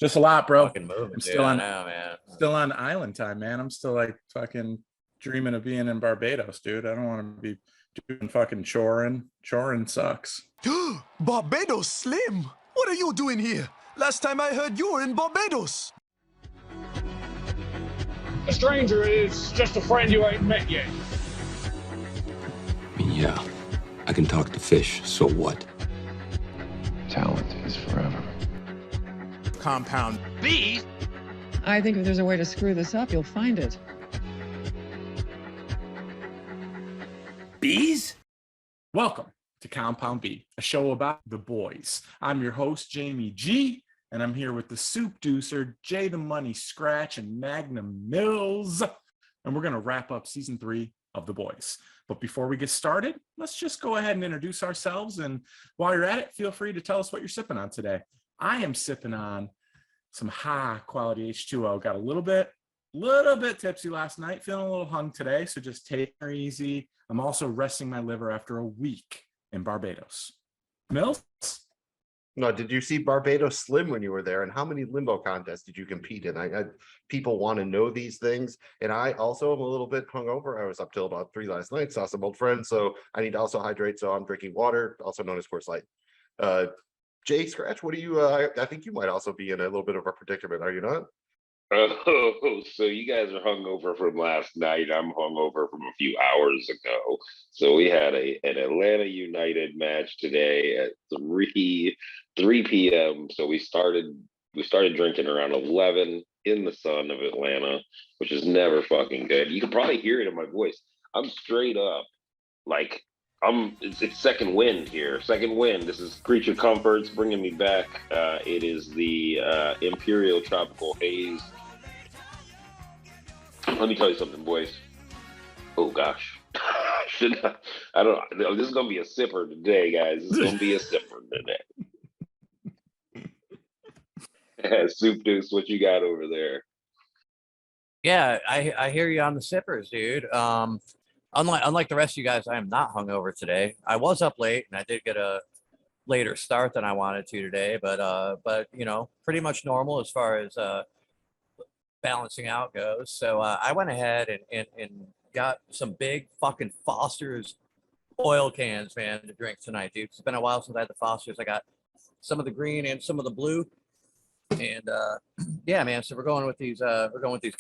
Just a lot, bro. Fucking moving, I'm dude. still I on, know, man. still on island time, man. I'm still like fucking dreaming of being in Barbados, dude. I don't want to be doing fucking choring. Choring sucks. Barbados Slim? What are you doing here? Last time I heard you were in Barbados. A stranger is just a friend you ain't met yet. Yeah, I can talk to fish, so what? Talent is forever. Compound B? I think if there's a way to screw this up, you'll find it. Bees? Welcome to Compound B, a show about the boys. I'm your host, Jamie G, and I'm here with the Soupdeucer, Jay the Money Scratch, and Magnum Mills. And we're going to wrap up season 3 of The Boys. But before we get started, let's just go ahead and introduce ourselves. And while you're at it, feel free to tell us what you're sipping on today. I am sipping on some high quality H2O. Got a little bit tipsy last night, feeling a little hung today. So just take it easy. I'm also resting my liver after a week in Barbados. Mills? No, did you see Barbados Slim when you were there? And how many limbo contests did you compete in? People want to know these things. And I also am a little bit hungover. I was up till about 3 last night, saw some old friends. So I need to also hydrate. So I'm drinking water, also known as Coors Light. Jay Scratch, what do you, I think you might also be in a little bit of a predicament, are you not? Oh, so you guys are hungover from last night. I'm hungover from a few hours ago. So we had an Atlanta United match today at 3 p.m. So we started drinking around 11 in the sun of Atlanta, which is never fucking good. You can probably hear it in my voice. I'm straight up like it's second wind here. Second wind. This is Creature Comforts bringing me back. It is the Imperial Tropical Haze. Let me tell you something, boys. Oh gosh, I don't know. This is gonna be a sipper today, guys. This is gonna be a sipper today. Soupdeucer, what you got over there? Yeah, I hear you on the sippers, dude. Unlike the rest of you guys, I am not hungover today. I was up late and I did get a later start than I wanted to today, but you know, pretty much normal as far as balancing out goes. So I went ahead and got some big fucking Foster's oil cans, man, to drink tonight, dude. It's been a while since I had the Foster's. I got some of the green and some of the blue. And yeah, man. So we're going with these girthy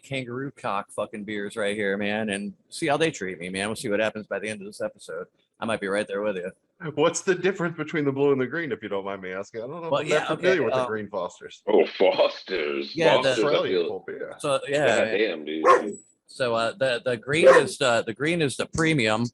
kangaroo cock fucking beers right here, man, and see how they treat me, man. We'll see what happens by the end of this episode. I might be right there with you. What's the difference between the blue and the green, if you don't mind me asking? I don't know if I'm that familiar with the green Fosters. Oh, Fosters. Yeah, Australian. So yeah, goddamn, dude. So the green is the premium,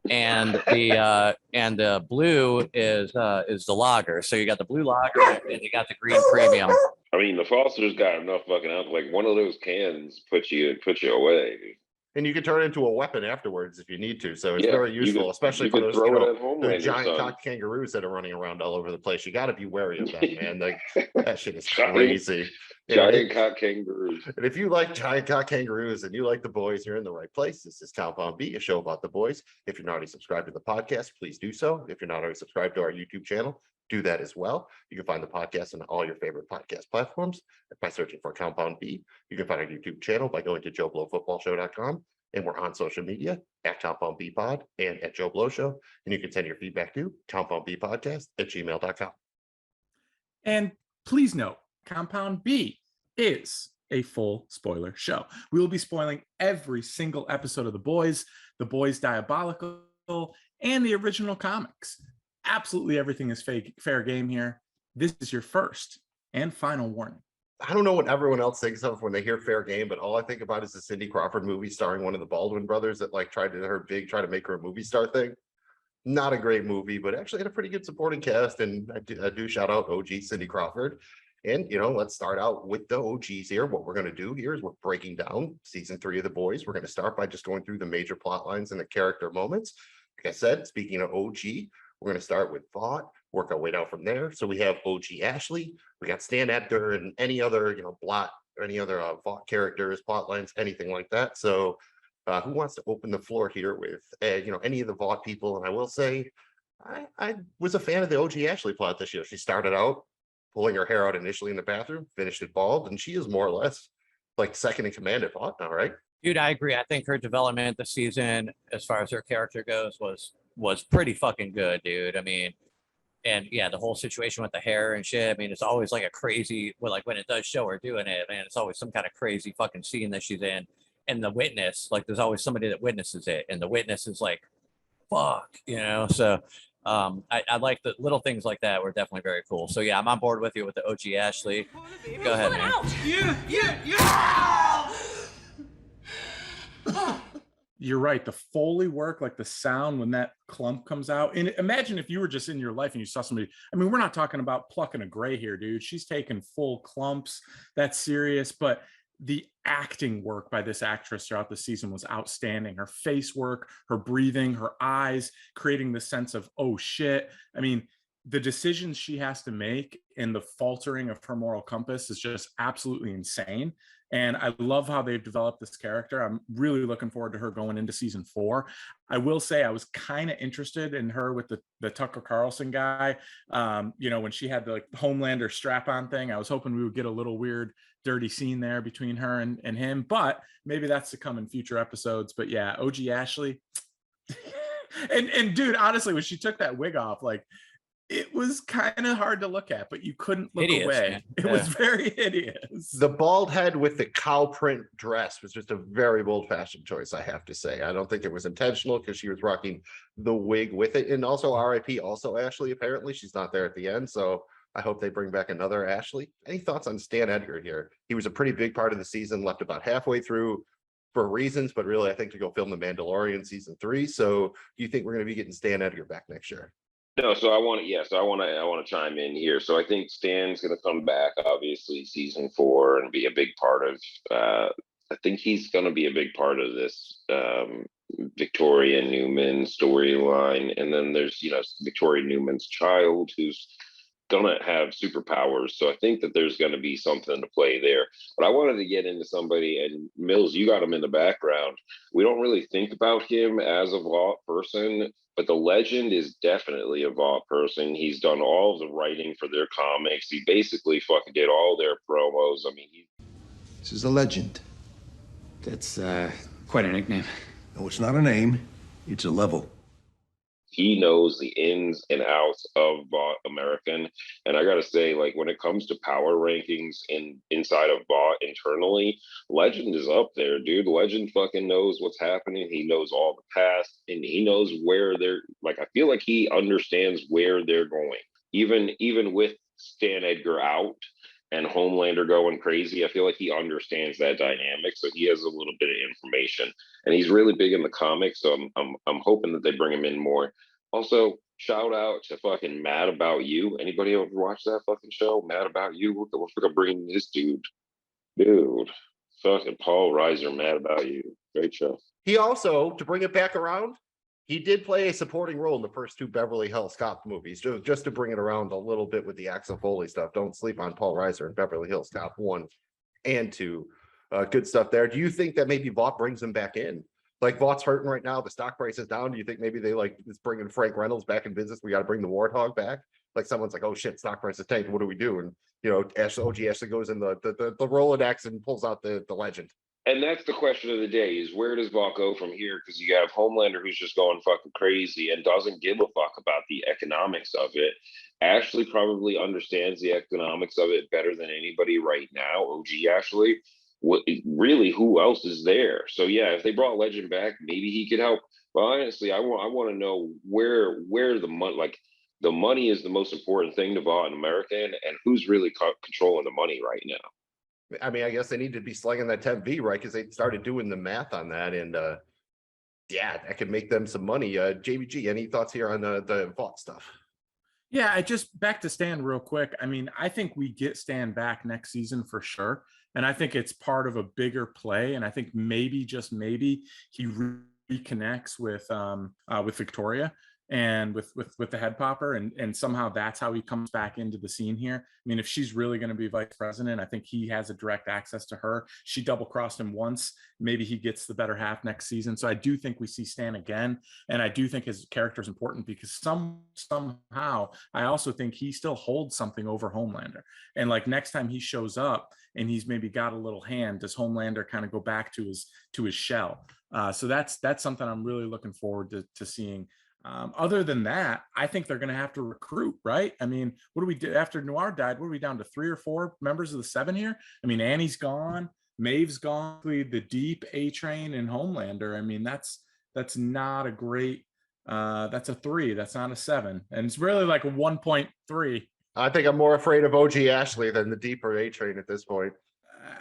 and the blue is the lager. So you got the blue lager and you got the green premium. I mean, the Foster's got enough fucking alcohol. Like one of those cans puts you away. And you can turn it into a weapon afterwards if you need to. So it's very useful, especially for those the giant cock kangaroos that are running around all over the place. You got to be wary of that, man. Like that shit is crazy. Giant cock kangaroos. And if you like giant cock kangaroos and you like the boys, you're in the right place. This is Compound B, a show about the boys. If you're not already subscribed to the podcast, please do so. If you're not already subscribed to our YouTube channel, do that as well. You can find the podcast on all your favorite podcast platforms by searching for Compound B. You can find our YouTube channel by going to JoeBlowFootballShow.com, and we're on social media at Compound B Pod and at Joe Blow Show. And you can send your feedback to compoundbpodcast@gmail.com. And please note, Compound B is a full spoiler show. We will be spoiling every single episode of The Boys Diabolical, and the original comics. Absolutely everything is fair game here. This is your first and final warning. I don't know what everyone else thinks of when they hear fair game, but all I think about is the Cindy Crawford movie starring one of the Baldwin brothers that like try to make her a movie star thing. Not a great movie, but actually had a pretty good supporting cast. And I do shout out OG Cindy Crawford. And, you know, let's start out with the OGs here. What we're going to do here is we're breaking down season 3 of The Boys. We're going to start by just going through the major plot lines and the character moments. Like I said, speaking of OG, we're going to start with Vaught, work our way down from there. So we have OG Ashley, we got Stan Edgar, and any other, Blot, or any other Vaught characters, plot lines, anything like that. So who wants to open the floor here with, any of the Vaught people? And I will say, I was a fan of the OG Ashley plot this year. She started out pulling her hair out initially in the bathroom, finished it bald, and she is more or less like second in command at Vought now, right? Dude, I agree. I think her development this season, as far as her character goes, was pretty fucking good, dude. I mean, and yeah, the whole situation with the hair and shit. I mean, it's always like a crazy, well, like when it does show her doing it, man, it's always some kind of crazy fucking scene that she's in. And the witness, like, there's always somebody that witnesses it, and the witness is like, fuck, you know. So I like the little things like that were definitely very cool. So yeah, I'm on board with you with the OG Ashley. Go ahead, man. You're right. The Foley work, like the sound when that clump comes out. And imagine if you were just in your life and you saw somebody. I mean, we're not talking about plucking a gray here, dude. She's taking full clumps. That's serious. But the acting work by this actress throughout the season was outstanding. Her face work, her breathing, her eyes, creating the sense of, oh shit. I mean, the decisions she has to make and the faltering of her moral compass is just absolutely insane. And I love how they've developed this character. I'm really looking forward to her going into season 4. I will say I was kind of interested in her with the Tucker Carlson guy. You know, when she had the like Homelander strap-on thing, I was hoping we would get a little weird, dirty scene there between her and him. But maybe that's to come in future episodes. But yeah, OG Ashley. and dude, honestly, when she took that wig off, like, it was kind of hard to look at, but you couldn't look Hideous, away. man. It was very hideous. The bald head with the cow print dress was just a very old fashioned choice, I have to say. I don't think it was intentional because she was rocking the wig with it. And also RIP, also Ashley, apparently. She's not there at the end. So I hope they bring back another Ashley. Any thoughts on Stan Edgar here? He was a pretty big part of the season, left about halfway through for reasons, but really I think to go film The Mandalorian season 3. So do you think we're going to be getting Stan Edgar back next year? No, so I want to chime in here. So I think Stan's going to come back, obviously, season 4 and be a big part of. I think he's going to be a big part of this Victoria Newman storyline, and then there's Victoria Newman's child who's gonna have superpowers. So I think that there's going to be something to play there. But I wanted to get into somebody, and Mills, you got him in the background. We don't really think about him as a Vought person, but the legend is definitely a Vought person. He's done all of the writing for their comics. He basically fucking did all their promos. I mean, This is a legend. That's quite a nickname. No, it's not a name. It's a level. he knows the ins and outs of Vought American. And I got to say, like, when it comes to power rankings inside of Vought internally, Legend is up there, dude. Legend fucking knows what's happening. He knows all the past, and he knows where they're, like, I feel like he understands where they're going. Even with Stan Edgar out and Homelander going crazy, I feel like he understands that dynamic. So he has a little bit of information, and he's really big in the comics. So I'm hoping that they bring him in more. Also, shout out to fucking Mad About You. Anybody ever watch that fucking show? Mad About You? We're fucking bringing this dude. Fucking Paul Reiser, Mad About You. Great show. He also, to bring it back around, he did play a supporting role in the first two Beverly Hills Cop movies, just to bring it around a little bit with the Axel Foley stuff. Don't sleep on Paul Reiser in Beverly Hills Cop 1 and 2. Good stuff there. Do you think that maybe Vought brings him back in? Like, Vaught's hurting right now. The stock price is down. Do you think maybe they like is bringing Frank Reynolds back in business? We got to bring the Warthog back. Like, someone's like, oh shit, stock price is tanked. What do we do? And OG Ashley goes in the Rolodex and pulls out the legend. And that's the question of the day, is where does Vought go from here? Because you have Homelander who's just going fucking crazy and doesn't give a fuck about the economics of it. Ashley probably understands the economics of it better than anybody right now. OG Ashley. Really, who else is there? So yeah, if they brought Legend back, maybe he could help. But honestly, I want to know where the money, like, the money is the most important thing to Vought in America, and who's really controlling the money right now. I mean, I guess they need to be slinging that 10V, right? Because they started doing the math on that, and yeah, that could make them some money. JBG, any thoughts here on the Vought stuff? Yeah, I just back to Stan real quick. I mean, I think we get Stan back next season for sure. And I think it's part of a bigger play. And I think maybe, just maybe, he reconnects with Victoria. and with the head popper, and somehow that's how he comes back into the scene here. I mean, if she's really going to be vice president, I think he has a direct access to her. She double crossed him once. Maybe he gets the better half next season. So I do think we see Stan again, and I do think his character is important because somehow I also think he still holds something over Homelander. And like next time he shows up and he's maybe got a little hand, does Homelander kind of go back to his shell? So that's something I'm really looking forward to seeing. Other than that, I think they're going to have to recruit, right? I mean, what do we do after Noir died? What are we down to, 3 or 4 members of the 7 here? I mean, Annie's gone, Maeve's gone, the Deep, A-Train, and Homelander. I mean, that's not a great. That's a 3. That's not a 7, and it's really like a 1.3. I think I'm more afraid of OG Ashley than the Deep or A-Train at this point.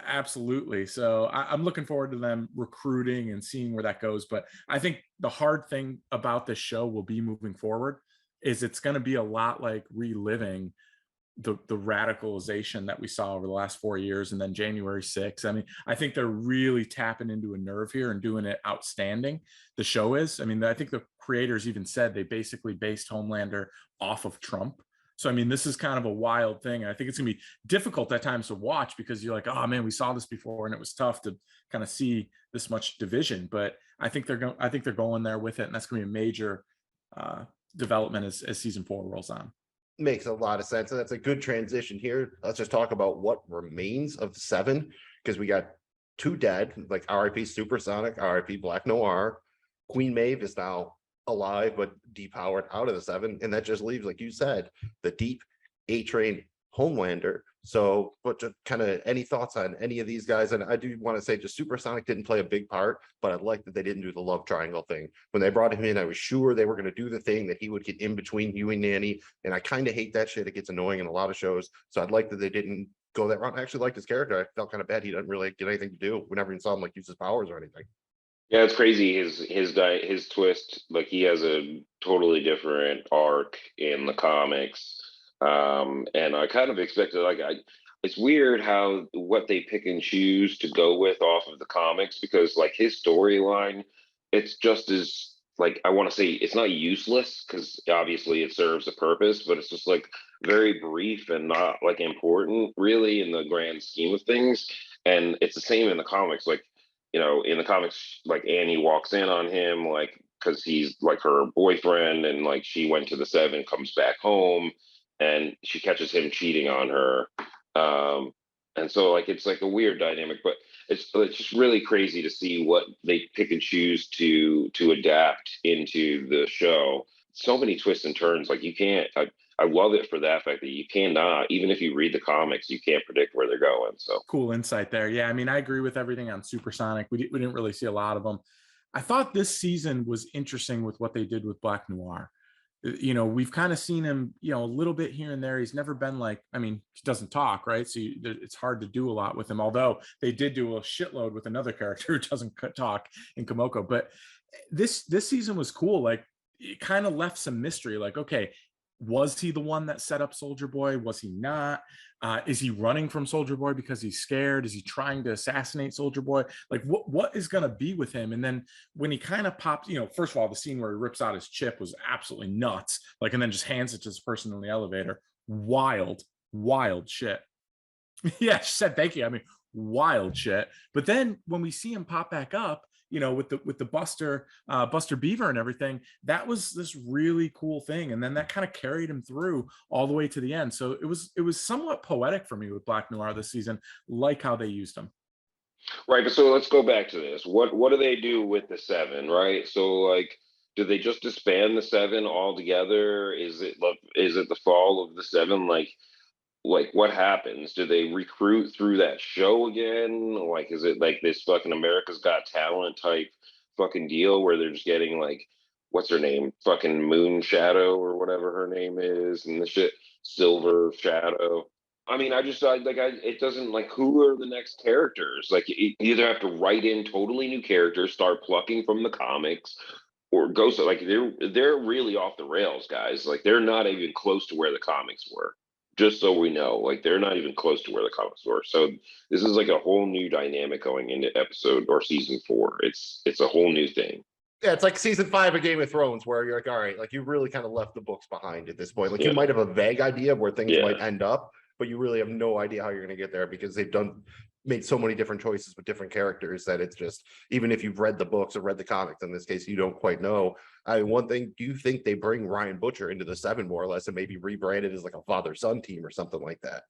Absolutely. So I'm looking forward to them recruiting and seeing where that goes. But I think the hard thing about this show will be moving forward is it's going to be a lot like reliving the radicalization that we saw over the last 4 years and then January 6th. I mean, I think they're really tapping into a nerve here and doing it outstanding. The show is, I mean, I think the creators even said they basically based Homelander off of Trump. So, I mean, this is kind of a wild thing. I think it's going to be difficult at times to watch because you're like, oh man, we saw this before and it was tough to kind of see this much division. But I think they're going there with it, and that's going to be a major development as season 4 rolls on. Makes a lot of sense, and that's a good transition here. Let's just talk about what remains of 7, because we got 2 dead, like R.I.P. Supersonic, R.I.P. Black Noir. Queen Maeve is now alive but depowered out of the 7, and that just leaves, like you said, the Deep, A-Train, Homelander. So, but just kind of any thoughts on any of these guys? And I do want to say, just Supersonic didn't play a big part, but I like that they didn't do the love triangle thing. When they brought him in, I was sure they were going to do the thing that he would get in between you and Nanny, and I kind of hate that shit. It gets annoying in a lot of shows, so I'd like that they didn't go that route. I actually liked his character. I felt kind of bad he didn't really get anything to do. We never even saw him like use his powers or anything. Yeah, it's crazy. His twist, like he has a totally different arc in the comics. And I kind of expected, it's weird how what they pick and choose to go with off of the comics, because like his storyline, it's just as, like, I want to say it's not useless because obviously it serves a purpose, but it's just like very brief and not like important really in the grand scheme of things. And it's the same in the comics. Like, you know, in the comics, like Annie walks in on him, like, because he's like her boyfriend, and like she went to the 7, comes back home, and she catches him cheating on her. And so like it's like a weird dynamic, but it's just really crazy to see what they pick and choose to adapt into the show. So many twists and turns. Like you can't. I love it for that fact that you cannot, even if you read the comics, you can't predict where they're going. So cool insight there. Yeah, I mean, I agree with everything on Supersonic. We didn't really see a lot of them. I thought this season was interesting with what they did with Black Noir. You know, we've kind of seen him, you know, a little bit here and there. He's never been like, I mean, he doesn't talk, right? So it's hard to do a lot with him. Although they did do a shitload with another character who doesn't talk in Komoko. But this season was cool. Like it kind of left some mystery. Like, okay, was he the one that set up Soldier Boy? Was he not? Is he running from Soldier Boy because he's scared? Is he trying to assassinate Soldier Boy? Like what is going to be with him? And then when he kind of pops, you know, first of all, the scene where he rips out his chip was absolutely nuts. Like, and then just hands it to this person in the elevator. Wild shit. Yeah, she said thank you. I mean, wild shit. But then when we see him pop back up, you know, with the Buster Beaver and everything, that was this really cool thing. And then that kind of carried him through all the way to the end. So it was somewhat poetic for me with Black Noir this season, like how they used him. Right, but so let's go back to this. What do they do with the 7, right? So like, do they just disband the 7 altogether? Is it the fall of the 7? Like what happens? Do they recruit through that show again? Like, is it like this fucking America's Got Talent type fucking deal where they're just getting like, what's her name? Fucking Moon Shadow or whatever her name is, and the shit, Silver Shadow. I mean, it doesn't, like, who are the next characters? Like, you either have to write in totally new characters, start plucking from the comics, or go, so like they're really off the rails, guys. Like, they're not even close to where the comics were. Just so we know, like, they're not even close to where the comics were. So this is like a whole new dynamic going into episode or season 4. It's a whole new thing. Yeah, it's like season 5 of Game of Thrones, where you're like, all right, like you really kind of left the books behind at this point. Like you might have a vague idea of where things might end up, but you really have no idea how you're going to get there because they've made so many different choices with different characters that it's just, even if you've read the books or read the comics, in this case, you don't quite know. One thing, do you think they bring Ryan Butcher into the 7 more or less and maybe rebrand it as like a father-son team or something like that?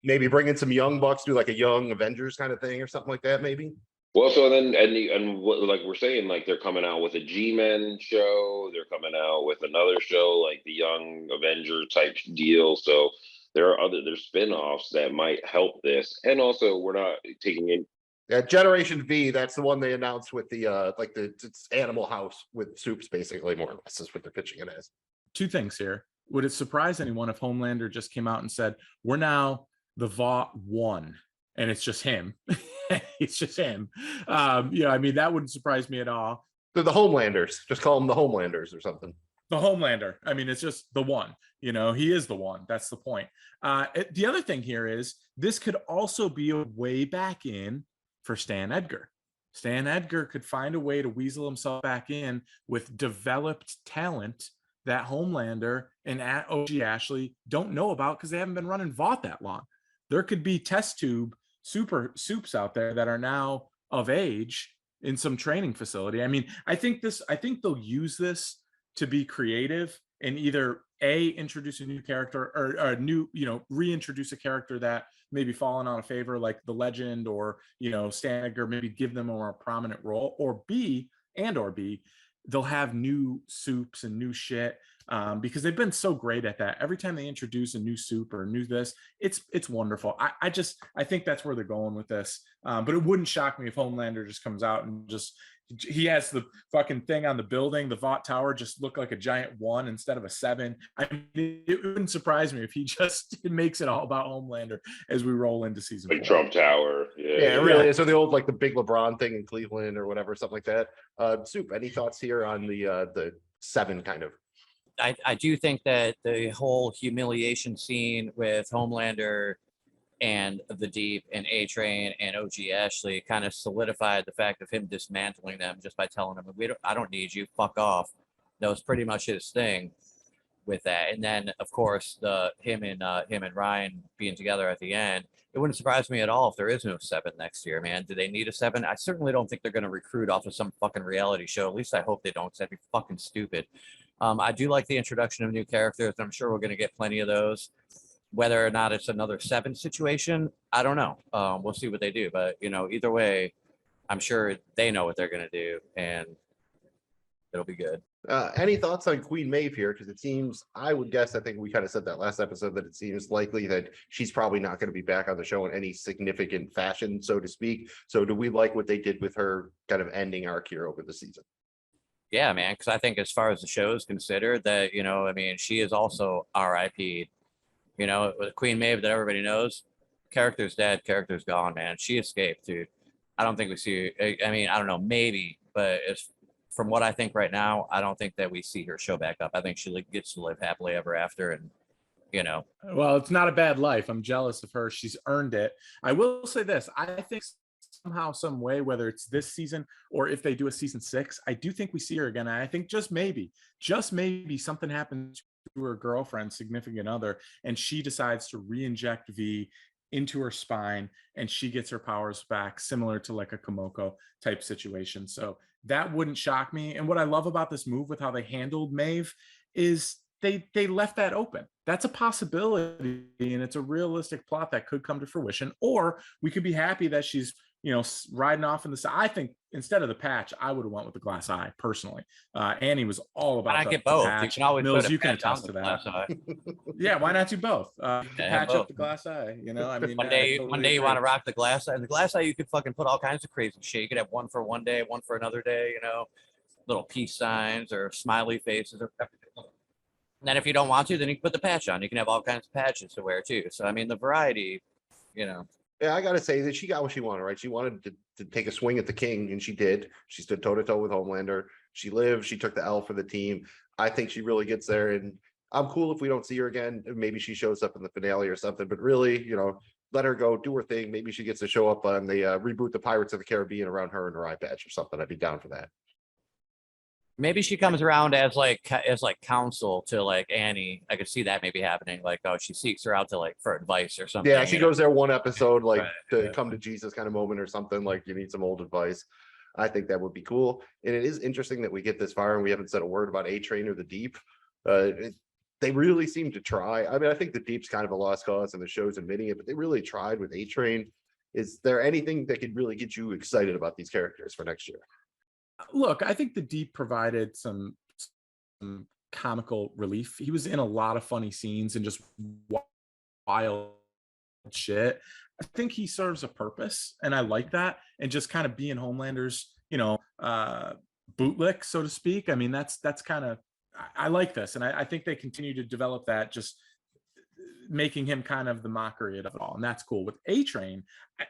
Maybe bring in some young bucks, do like a young Avengers kind of thing or something like that, maybe? Well, so then, and what, like we're saying, like they're coming out with a G-Men show. They're coming out with another show, like the Young Avenger type deal. So there's spin-offs that might help this. And also, we're not taking in. Yeah, Generation V, that's the one they announced with the it's Animal House with Soups, basically, more or less is what they're pitching it as. 2 things here. Would it surprise anyone if Homelander just came out and said, we're now the Vought 1, and it's just him? It's just him. Yeah, I mean, that wouldn't surprise me at all. They're the Homelanders. Just call them the Homelanders or something. The Homelander. I mean, it's just the one. You know, he is the one. That's the point. The other thing here is this could also be a way back in for Stan Edgar. Stan Edgar could find a way to weasel himself back in with developed talent that Homelander and OG Ashley don't know about because they haven't been running Vought that long. There could be test tube super soups out there that are now of age in some training facility. I mean, I think they'll use this to be creative and either introduce a new character or a new, reintroduce a character that maybe fallen out of favor, like the Legend or, Stan Edgar, maybe give them a more prominent role, or B, they'll have new soups and new shit because they've been so great at that. Every time they introduce a new soup or a new this, it's wonderful. I think that's where they're going with this. But it wouldn't shock me if Homelander just comes out and he has the fucking thing on the building, the Vought Tower just look like a giant 1 instead of a 7. I mean, it wouldn't surprise me if he just makes it all about Homelander as we roll into season 4. Trump Tower. Yeah, really. So the old, like the big LeBron thing in Cleveland or whatever, something like that. Soup, any thoughts here on the 7 kind of? I do think that the whole humiliation scene with Homelander and the Deep and A-Train and OG Ashley kind of solidified the fact of him dismantling them just by telling them, I don't need you, fuck off. That was pretty much his thing with that. And then of course him and Ryan being together at the end. It wouldn't surprise me at all if there is no 7 next year, man. Do they need a 7? I certainly don't think they're going to recruit off of some fucking reality show. At least I hope they don't, because that'd be fucking stupid. I do like the introduction of new characters, and I'm sure we're going to get plenty of those. Whether or not it's another 7 situation, I don't know. We'll see what they do. But, either way, I'm sure they know what they're going to do, and it'll be good. Any thoughts on Queen Maeve here? Because it seems, I would guess, I think we kind of said that last episode, that it seems likely that she's probably not going to be back on the show in any significant fashion, so to speak. So do we like what they did with her kind of ending arc here over the season? Yeah, man, because I think as far as the show is considered, that, she is also RIP'd. With Queen Maeve that everybody knows, character's dead, character's gone, man. She escaped, dude. I don't think we see, I don't know, maybe, but from what I think right now, I don't think that we see her show back up. I think she gets to live happily ever after, and Well, it's not a bad life. I'm jealous of her. She's earned it. I will say this. I think somehow, some way, whether it's this season or if they do a season 6, I do think we see her again. And I think just maybe something happens to her girlfriend, significant other, and she decides to re-inject V into her spine and she gets her powers back, similar to like a Komoko type situation. So that wouldn't shock me. And what I love about this move with how they handled Maeve is they left that open. That's a possibility, and it's a realistic plot that could come to fruition. Or we could be happy that she's riding off in the side. I think instead of the patch, I would have went with the glass eye personally. Annie was all about the both. patch. You can always Mills, put you can attest to that. Yeah, why not do both? Patch up the glass eye. One day you want to rock the glass eye. The glass eye, you could fucking put all kinds of crazy shit. You could have one for one day, one for another day. Little peace signs or smiley faces or everything. And then if you don't want to, then you can put the patch on. You can have all kinds of patches to wear too. So the variety, Yeah, I gotta say that she got what she wanted, right? She wanted to take a swing at the king, and she did. She stood toe to toe with Homelander. She lived. She took the L for the team. I think she really gets there, and I'm cool if we don't see her again. Maybe she shows up in the finale or something. But really, let her go, do her thing. Maybe she gets to show up on the reboot the Pirates of the Caribbean around her and her eye patch or something. I'd be down for that. Maybe she comes around as like counsel to like Annie. I could see that maybe happening. Like, oh, she seeks her out to like for advice or something. Yeah, she goes there one episode, like Right, to come to Jesus kind of moment or something. Like you need some old advice. I think that would be cool. And it is interesting that we get this far and we haven't said a word about A-Train or the Deep. They really seem to try. I mean, I think the Deep's kind of a lost cause and the show's admitting it, but they really tried with A-Train. Is there anything that could really get you excited about these characters for next year? Look, I think the Deep provided some comical relief. He was in a lot of funny scenes and just wild shit. I think he serves a purpose, and I like that. And just kind of being Homelander's, bootlick, so to speak. I mean, that's kind of, I like this, and I think they continue to develop that, just making him kind of the mockery of it all, and that's cool. With A-Train,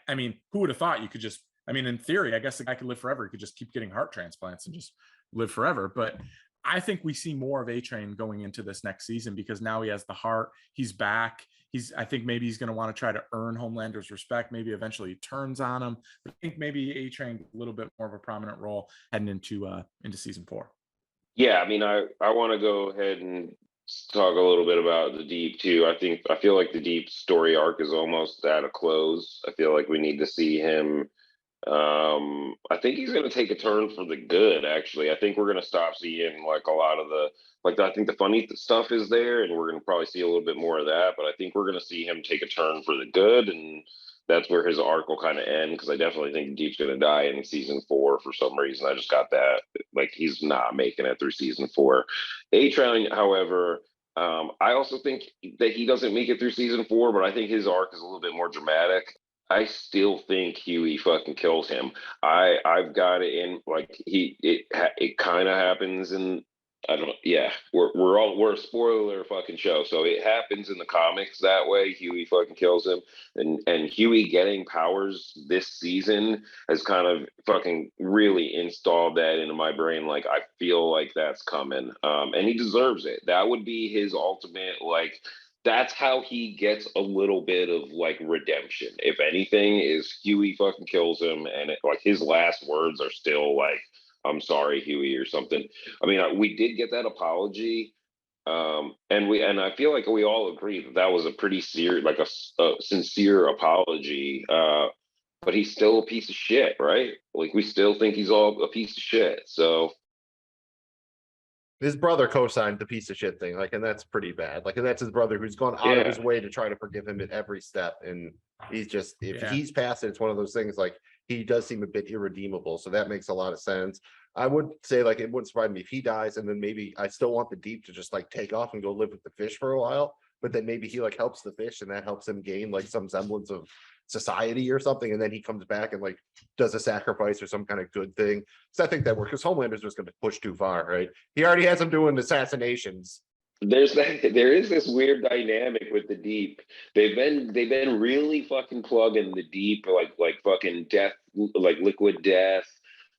I mean, who would have thought you could just, I mean, in theory, I guess the guy could live forever. He could just keep getting heart transplants and just live forever. But I think we see more of A-Train going into this next season because now he has the heart. He's back. I think maybe he's going to want to try to earn Homelander's respect. Maybe eventually he turns on him. But I think maybe A-Train a little bit more of a prominent role heading into season 4. Yeah, I mean, I want to go ahead and talk a little bit about the Deep too. I feel like the Deep story arc is almost at a close. I feel like we need to see him. I think he's going to take a turn for the good. Actually, I think we're going to stop seeing like a lot of the I think the funny stuff is there, and we're going to probably see a little bit more of that. But I think we're going to see him take a turn for the good, and that's where his arc will kind of end. Because I definitely think Deep's going to die in season 4 for some reason. I just got that. Like he's not making it through season 4. A-Train, however. I also think that he doesn't make it through season 4, but I think his arc is a little bit more dramatic. I still think Huey fucking kills him. I've got it in like it kind of happens in I don't yeah we're a spoiler fucking show, so it happens in the comics that way. Huey fucking kills him, and Huey getting powers this season has kind of fucking really installed that into my brain. Like I feel like that's coming, and he deserves it. That would be his ultimate like. That's how he gets a little bit of like redemption. If anything, is Huey fucking kills him, and like his last words are still like, "I'm sorry, Huey," or something. I mean, we did get that apology, and I feel like we all agree that was a pretty a sincere apology. But he's still a piece of shit, right? Like we still think he's all a piece of shit. So. His brother co-signed the piece of shit thing, like, and that's pretty bad. Like, and that's his brother who's gone out of his way to try to forgive him at every step. And he's just, if he's past it, it's one of those things like he does seem a bit irredeemable. So that makes a lot of sense. I would say like it wouldn't surprise me if he dies, and then maybe I still want the Deep to just like take off and go live with the fish for a while. But then maybe he like helps the fish, and that helps him gain like some semblance of society or something, and then he comes back and like does a sacrifice or some kind of good thing. So I think that works because Homelander's just going to push too far, right? He already has him doing assassinations. There is this weird dynamic with the Deep. They've been really fucking plugging the Deep like fucking death, like liquid death,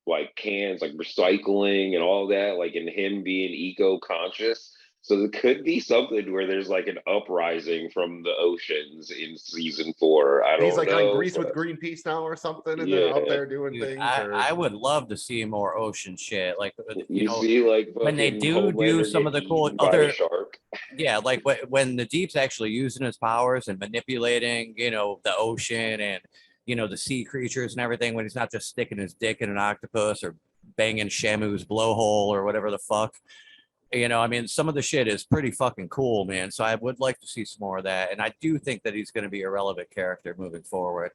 like cans, like recycling and all that, like in him being eco-conscious. So there could be something where there's like an uprising from the oceans in season 4. I don't know. He's like on Greece with Greenpeace now or something, and they're out there doing things. I would love to see more ocean shit. Like you know, see, like when they do some of the cool other shark. Yeah, like when the Deep's actually using his powers and manipulating, the ocean and the sea creatures and everything. When he's not just sticking his dick in an octopus or banging Shamu's blowhole or whatever the fuck. I mean, some of the shit is pretty fucking cool, man. So I would like to see some more of that. And I do think that he's going to be a relevant character moving forward.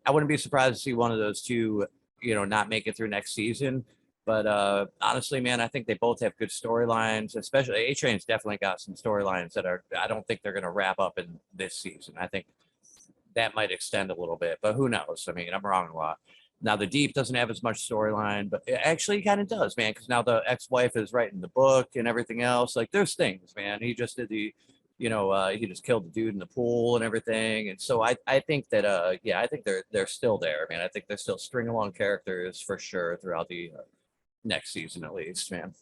I wouldn't be surprised to see one of those two, not make it through next season. But honestly, man, I think they both have good storylines, especially A-Train's definitely got some storylines that I don't think they're going to wrap up in this season. I think that might extend a little bit, but who knows? I mean, I'm wrong a lot. Now, the Deep doesn't have as much storyline, but it actually kind of does, man, because now the ex-wife is writing the book and everything else. Like, there's things, man. He just did he just killed the dude in the pool and everything. And so I think that, I think they're still there, man. I think they're still string-along characters for sure throughout the next season, at least, man.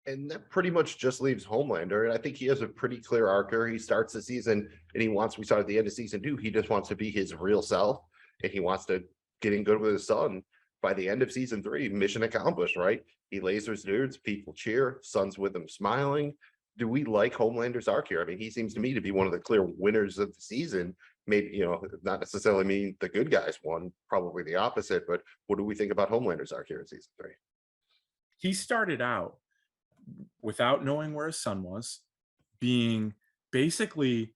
And that pretty much just leaves Homelander. And I think he has a pretty clear arc here. He starts the season, and we saw at the end of season 2, he just wants to be his real self, and he wants to getting good with his son. by the end of season 3, mission accomplished, right? He lasers dudes, people cheer, Son's with him smiling. Do we like Homelander's arc here? I mean, he seems to me to be one of the clear winners of the season. Maybe, not necessarily mean the good guys won, probably the opposite, but what do we think about Homelander's arc here in season 3? He started out without knowing where his son was, being basically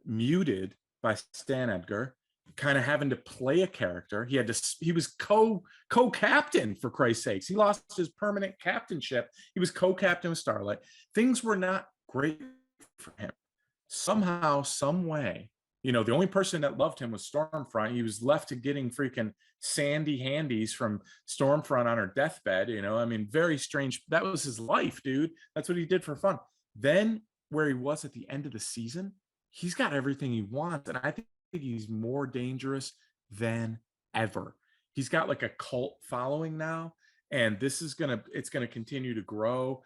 muted by Stan Edgar, kind of having to play a character. He was co-captain, for Christ's sakes. He lost his permanent captainship. He was co-captain with Starlight. Things were not great for him. Somehow, some way, the only person that loved him was Stormfront. He was left to getting freaking Sandy handies from Stormfront on her deathbed. I mean, very strange. That was his life, dude. That's what he did for fun. Then where he was at the end of the season, he's got everything he wants. And I think he's more dangerous than ever. He's got like a cult following now, and it's gonna continue to grow.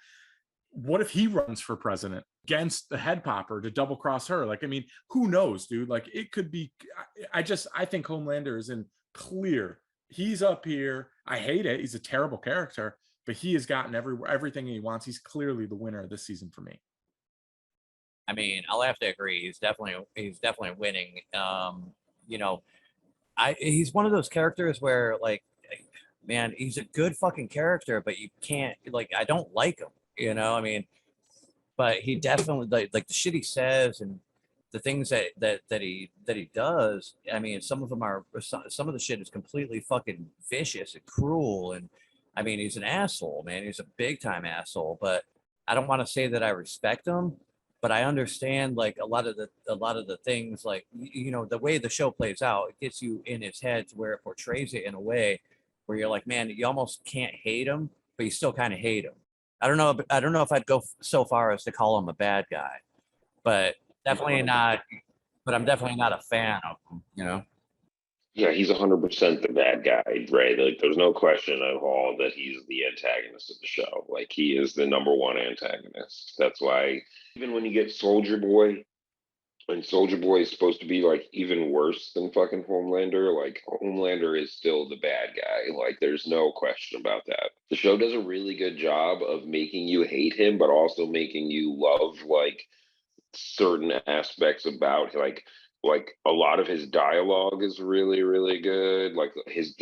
What if he runs for president against the head popper to double cross her? Like, I mean, who knows, dude? Like, it could be. I think Homelander is in clear. He's up here. I hate it. He's a terrible character, but he has gotten everything he wants. He's clearly the winner of this season for me. I mean, I'll have to agree. He's definitely winning. He's one of those characters where, like, man, he's a good fucking character, but you can't, like, I don't like him. I mean, but he definitely, like the shit he says and the things that he does. I mean, some of the shit is completely fucking vicious and cruel, and I mean, he's an asshole, man. He's a big time asshole. But I don't want to say that I respect him, but I understand like a lot of the things, like the way the show plays out, it gets you in his head to where it portrays it in a way where you're like, man, you almost can't hate him, but you still kind of hate him. I don't know if I'd go so far as to call him a bad guy, but definitely not. But I'm definitely not a fan of him. Yeah, he's 100% the bad guy, right? Like, there's no question at all that he's the antagonist of the show. Like, he is the number one antagonist. That's why even when you get Soldier Boy, and Soldier Boy is supposed to be like even worse than fucking Homelander, like Homelander is still the bad guy. Like, there's no question about that. The show does a really good job of making you hate him, but also making you love like certain aspects about like a lot of his dialogue is really, really good. Like his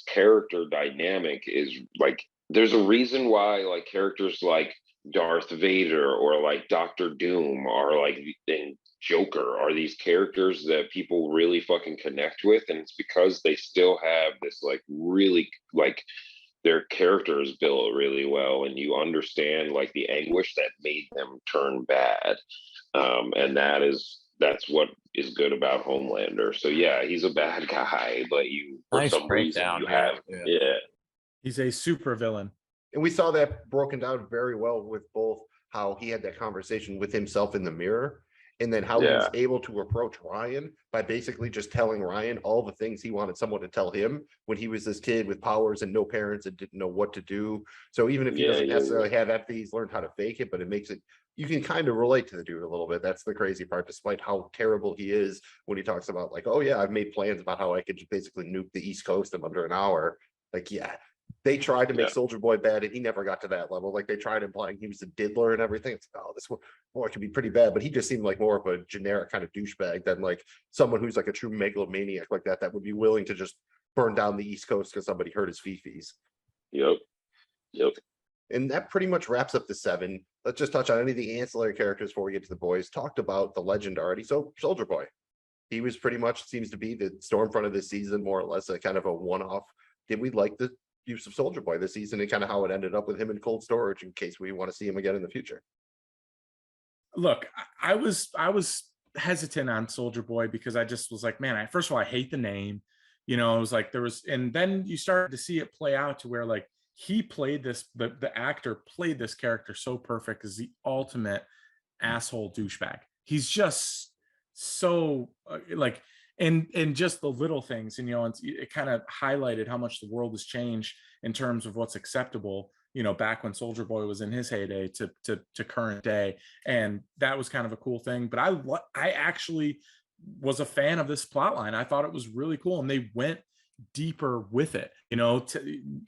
character dynamic is like, there's a reason why like characters like Darth Vader or like Doctor Doom are like in Joker are these characters that people really fucking connect with, and it's because they still have this like really like their characters built really well, and you understand like the anguish that made them turn bad, and that's what is good about Homelander. So yeah, he's a bad guy, but for some reason you have he's a super villain. And we saw that broken down very well with both how he had that conversation with himself in the mirror, and then how he was able to approach Ryan by basically just telling Ryan all the things he wanted someone to tell him when he was this kid with powers and no parents and didn't know what to do. So even if he doesn't necessarily have empathy, he's learned how to fake it, but it makes it, you can kind of relate to the dude a little bit. That's the crazy part, despite how terrible he is when he talks about like, oh yeah, I've made plans about how I could just basically nuke the East Coast in under an hour. Like, yeah. They tried to make Soldier Boy bad, and he never got to that level. Like, they tried implying he was a diddler and everything. It's like, oh, this boy could be pretty bad, but he just seemed like more of a generic kind of douchebag than like someone who's like a true megalomaniac like that would be willing to just burn down the East Coast because somebody hurt his fifis. Yep. And that pretty much wraps up the 7. Let's just touch on any of the ancillary characters before we get to the boys. Talked about the legend already. So Soldier Boy, he was pretty much seems to be the Stormfront of this season, more or less a kind of a one-off. Did we like the use of Soldier Boy this season and kind of how it ended up with him in cold storage in case we want to see him again in the future? Look, I was hesitant on Soldier Boy because I just was like, man, first of all, I hate the name. I was like, and then you started to see it play out to where like he played this, the actor played this character so perfect as the ultimate asshole douchebag. He's just so like, and just the little things, and it kind of highlighted how much the world has changed in terms of what's acceptable, back when Soldier Boy was in his heyday to current day. And that was kind of a cool thing. But I actually was a fan of this plot line. I thought it was really cool, and they went deeper with it,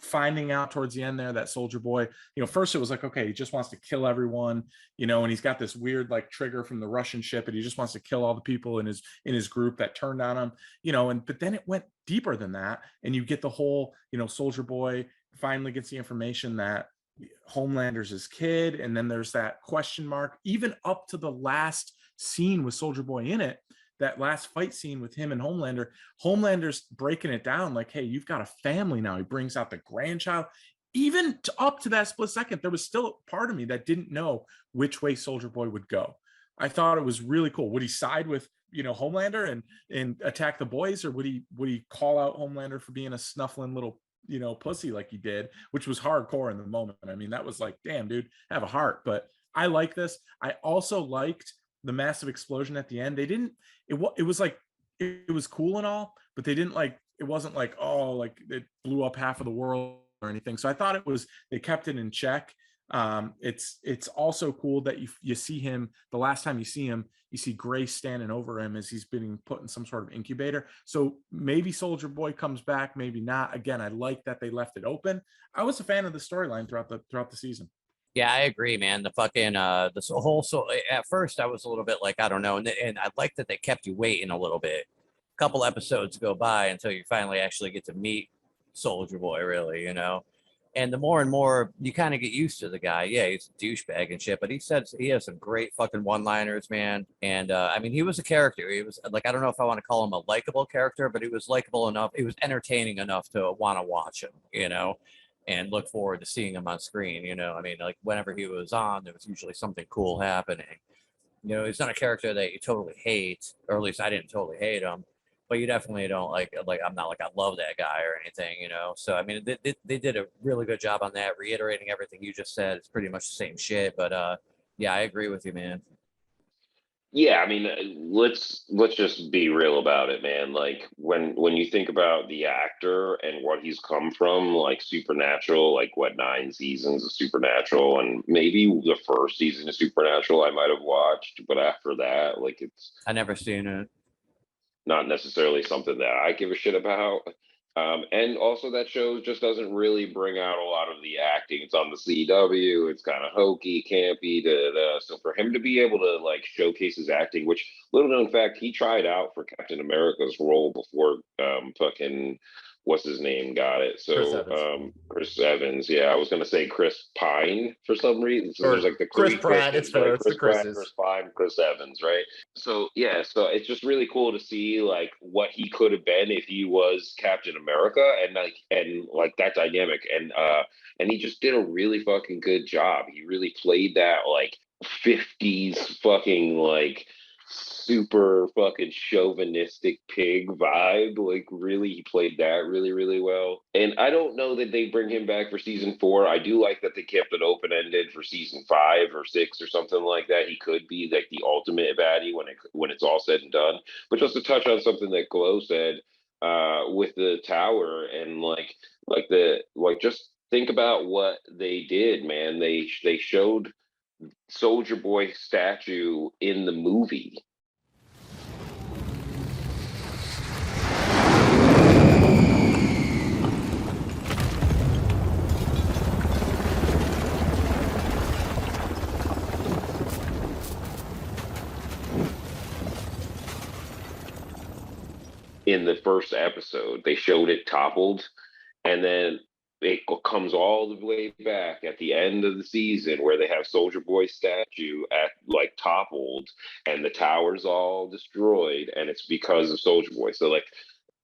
finding out towards the end there that Soldier Boy, first it was like, okay, he just wants to kill everyone, and he's got this weird like trigger from the Russian ship, and he just wants to kill all the people in his group that turned on him, but then it went deeper than that, and you get the whole, Soldier Boy finally gets the information that Homelander's his kid, and then there's that question mark even up to the last scene with Soldier Boy in it, that last fight scene with him and Homelander's breaking it down like, hey, you've got a family now. He brings out the grandchild. Even up to that split second, there was still a part of me that didn't know which way Soldier Boy would go. I thought it was really cool. Would he side with Homelander and attack the boys, or would he call out Homelander for being a snuffling little pussy like he did, which was hardcore in the moment. I mean, that was like, damn, dude, have a heart. But I like this. I also liked the massive explosion at the end. It was like, it was cool and all, but it wasn't like, oh, like it blew up half of the world or anything. So I thought they kept it in check. It's also cool that you see him, the last time you see him, you see Grace standing over him as he's being put in some sort of incubator. So maybe Soldier Boy comes back, maybe not. Again, I like that they left it open. I was a fan of the storyline throughout the season. Yeah, I agree, man. The fucking this whole, so at first I was a little bit like, I don't know, and I like that they kept you waiting a little bit. A couple episodes go by until you finally actually get to meet Soldier Boy, really, And the more and more you kind of get used to the guy. Yeah, he's a douchebag and shit, but he has some great fucking one-liners, man. And I mean, he was a character. He was like, I don't know if I want to call him a likable character, but he was likable enough. He was entertaining enough to want to watch him, and look forward to seeing him on screen. I mean, like whenever he was on, there was usually something cool happening. He's not a character that you totally hate, or at least I didn't totally hate him. But you definitely don't like I'm not like I love that guy or anything, So I mean, they did a really good job on that, reiterating everything you just said. It's pretty much the same shit, but yeah, I agree with you, man. Yeah, I mean, let's just be real about it, man. Like when you think about the actor and what he's come from, like Supernatural, like what 9 seasons of Supernatural, and maybe the first season of Supernatural I might have watched, but after that, like I never seen it. Not necessarily something that I give a shit about. And also that show just doesn't really bring out a lot of the acting. It's on the CW. It's kind of hokey, campy. So for him to be able to like showcase his acting, which little known fact, he tried out for Captain America's role before fucking what's his name got it. So Chris Evans. Yeah, I was gonna say Chris Pine for some reason. So there's like the Chris Pratt. It's Chris Pratt, Chris Pine, Chris Evans, right? So yeah, so it's just really cool to see like what he could have been if he was Captain America, and like that dynamic, and he just did a really fucking good job. He really played that like 50s fucking like super fucking chauvinistic pig vibe. Like really, he played that really, really well. And I don't know that they bring him back for season 4. I do like that they kept it open-ended for season 5 or 6 or something like that. He could be like the ultimate baddie when it's all said and done. But just to touch on something that Glow said with the tower and just think about what they did, man. They showed Soldier Boy statue in the movie. In the first episode, they showed it toppled, and then it comes all the way back at the end of the season where they have Soldier Boy statue at like toppled and the tower's all destroyed, and it's because of Soldier Boy. So like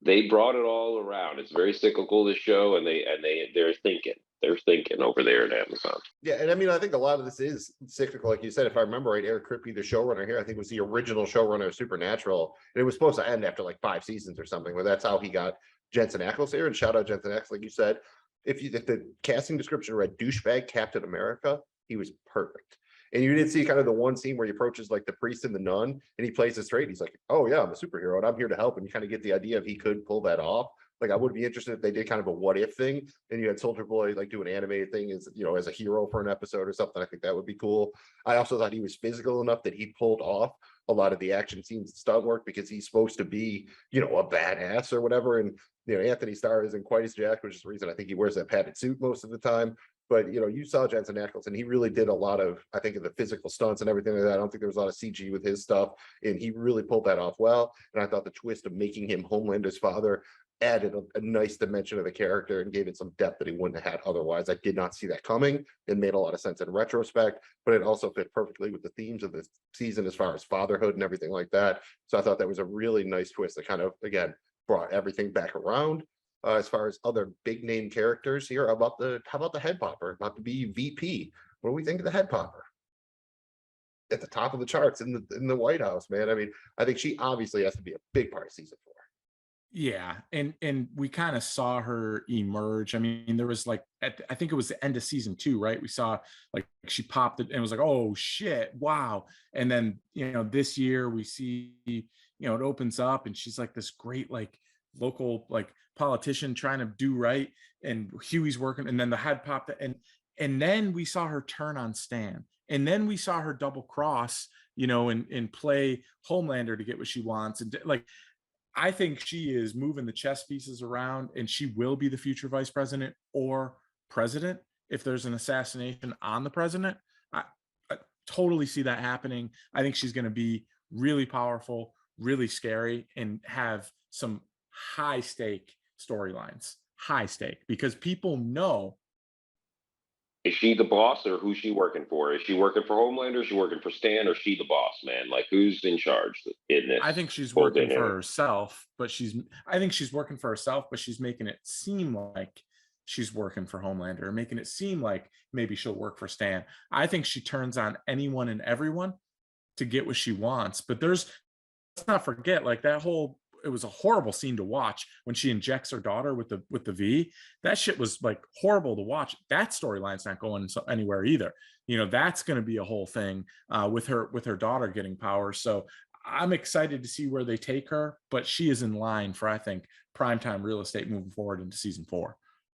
they brought it all around. It's very cyclical, this show, and they're thinking. They're thinking over there at Amazon. Yeah, and I mean, I think a lot of this is cyclical, like you said. If I remember right, Eric Kripke, the showrunner here, I think was the original showrunner of Supernatural, and it was supposed to end after like 5 seasons or something. But that's how he got Jensen Ackles here. And shout out Jensen Ackles, like you said. If the casting description read douchebag Captain America, he was perfect. And you did see kind of the one scene where he approaches like the priest and the nun, and he plays it straight. He's like, "Oh yeah, I'm a superhero, and I'm here to help." And you kind of get the idea if he could pull that off. Like, I would be interested if they did kind of a what if thing, and you had Soldier Boy like do an animated thing as as a hero for an episode or something. I think that would be cool. I also thought he was physical enough that he pulled off a lot of the action scenes and stunt work because he's supposed to be, you know, a badass or whatever. And, you know, Anthony Starr isn't quite as jacked, which is the reason I think he wears that padded suit most of the time. But, you know, you saw Jensen Ackles, and he really did a lot of, I think, of the physical stunts and everything like that. I don't think there was a lot of CG with his stuff, and he really pulled that off well. And I thought the twist of making him Homelander's father added a nice dimension of the character and gave it some depth that he wouldn't have had otherwise. I did not see that coming. It made a lot of sense in retrospect, but it also fit perfectly with the themes of the season as far as fatherhood and everything like that. So I thought that was a really nice twist that kind of, again, brought everything back around. As far as other big name characters here, how about the head popper, about to be VP? What do we think of the head popper? At the top of the charts in the White House, man. I mean, I think she obviously has to be a big part of season 4. Yeah, and we kind of saw her emerge. I mean, there was like I think it was the end of season 2, right? We saw like she popped it and was like, oh shit, wow. And then, you know, this year we see, you know, it opens up and she's like this great like local like politician trying to do right, and Huey's working, and then the head popped, and then we saw her turn on Stan, and then we saw her double cross, you know, and play Homelander to get what she wants, and like I think she is moving the chess pieces around, and she will be the future vice president or president if there's an assassination on the president. I totally see that happening. I think she's going to be really powerful, really scary, and have some high stake storylines. High stake, because people know. Is she the boss, or who's she working for? Is she working for Homelander? Is she working for Stan, or is she the boss, man? Like, who's in charge in this? I think she's whole working for dynamic? herself, but she's making it seem like she's working for Homelander, or making it seem like maybe she'll work for Stan. I think she turns on anyone and everyone to get what she wants. But let's not forget, like it was a horrible scene to watch when she injects her daughter with the V. That shit was like horrible to watch. That storyline's not going anywhere either. You know, that's going to be a whole thing with her daughter getting power. So I'm excited to see where they take her, but she is in line for, I think, primetime real estate moving forward into season 4.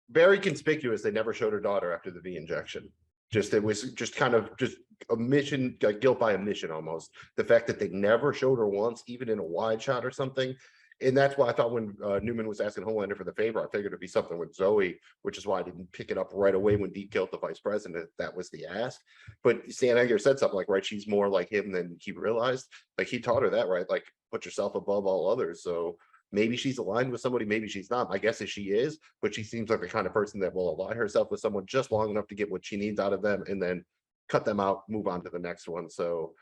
Very conspicuous. They never showed her daughter after the V injection. It was just kind of just omission, like guilt by omission almost. The fact that they never showed her once, even in a wide shot or something. And that's why I thought when Newman was asking Homelander for the favor, I figured it'd be something with Zoe, which is why I didn't pick it up right away when Dee killed the vice president. That was the ask. But Stan Edgar said something like, right, she's more like him than he realized. Like, he taught her that, right? Like, put yourself above all others. So maybe she's aligned with somebody, maybe she's not. My guess is she is, but she seems like the kind of person that will align herself with someone just long enough to get what she needs out of them and then cut them out, move on to the next one. So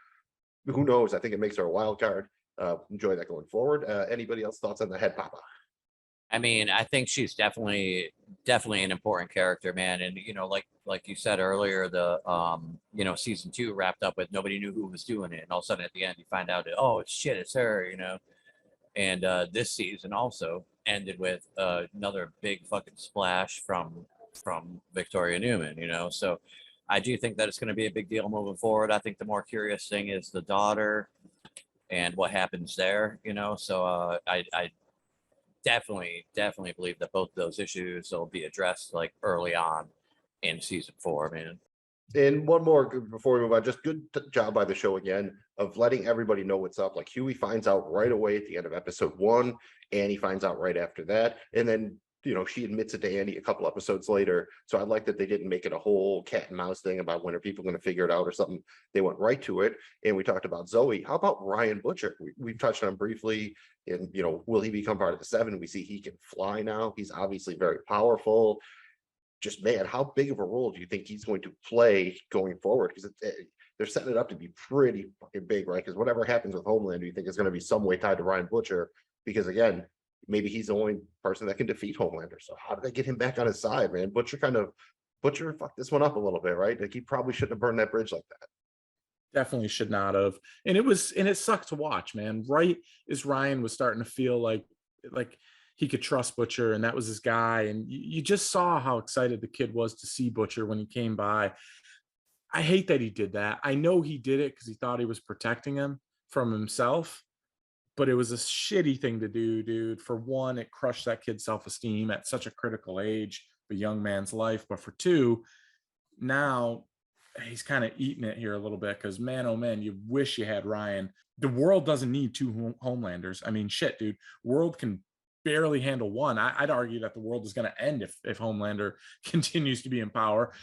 who knows? I think it makes her a wild card. Enjoy that going forward. Anybody else thoughts on the head papa? I mean, I think she's definitely an important character, man. And you know, like you said earlier, the you know, season 2 wrapped up with nobody knew who was doing it, and all of a sudden at the end you find out that, oh shit, it's her, you know. And this season also ended with another big fucking splash from Victoria Newman, you know. So I do think that it's going to be a big deal moving forward. I think the more curious thing is the daughter and what happens there, you know. So I definitely believe that both of those issues will be addressed like early on in season 4, man. And one more before we move on, just good job by the show again of letting everybody know what's up. Like, Huey finds out right away at the end of episode 1, Annie finds out right after that, and then, you know, she admits it to Andy a couple episodes later. So I like that they didn't make it a whole cat and mouse thing about when are people going to figure it out or something. They went right to it. And we talked about Zoe. How about Ryan Butcher? We touched on him briefly. And, you know, will he become part of the 7? We see he can fly now. He's obviously very powerful. Just, man, how big of a role do you think he's going to play going forward? Because they're setting it up to be pretty fucking big, right? Because whatever happens with Homelander, you think is going to be some way tied to Ryan Butcher. Because again, maybe he's the only person that can defeat Homelander. So how do they get him back on his side, man? Butcher fucked this one up a little bit, right? Like, he probably shouldn't have burned that bridge like that. Definitely should not have. And it sucked to watch, man. Right as Ryan was starting to feel like he could trust Butcher, and that was his guy. And you just saw how excited the kid was to see Butcher when he came by. I hate that he did that. I know he did it because he thought he was protecting him from himself, but it was a shitty thing to do, dude. For one, it crushed that kid's self-esteem at such a critical age, a young man's life. But for 2, now he's kind of eating it here a little bit because, man, oh man, you wish you had Ryan the world doesn't need two Homelanders. I mean, shit, dude, world can barely handle one. I'd argue that the world is going to end if Homelander continues to be in power.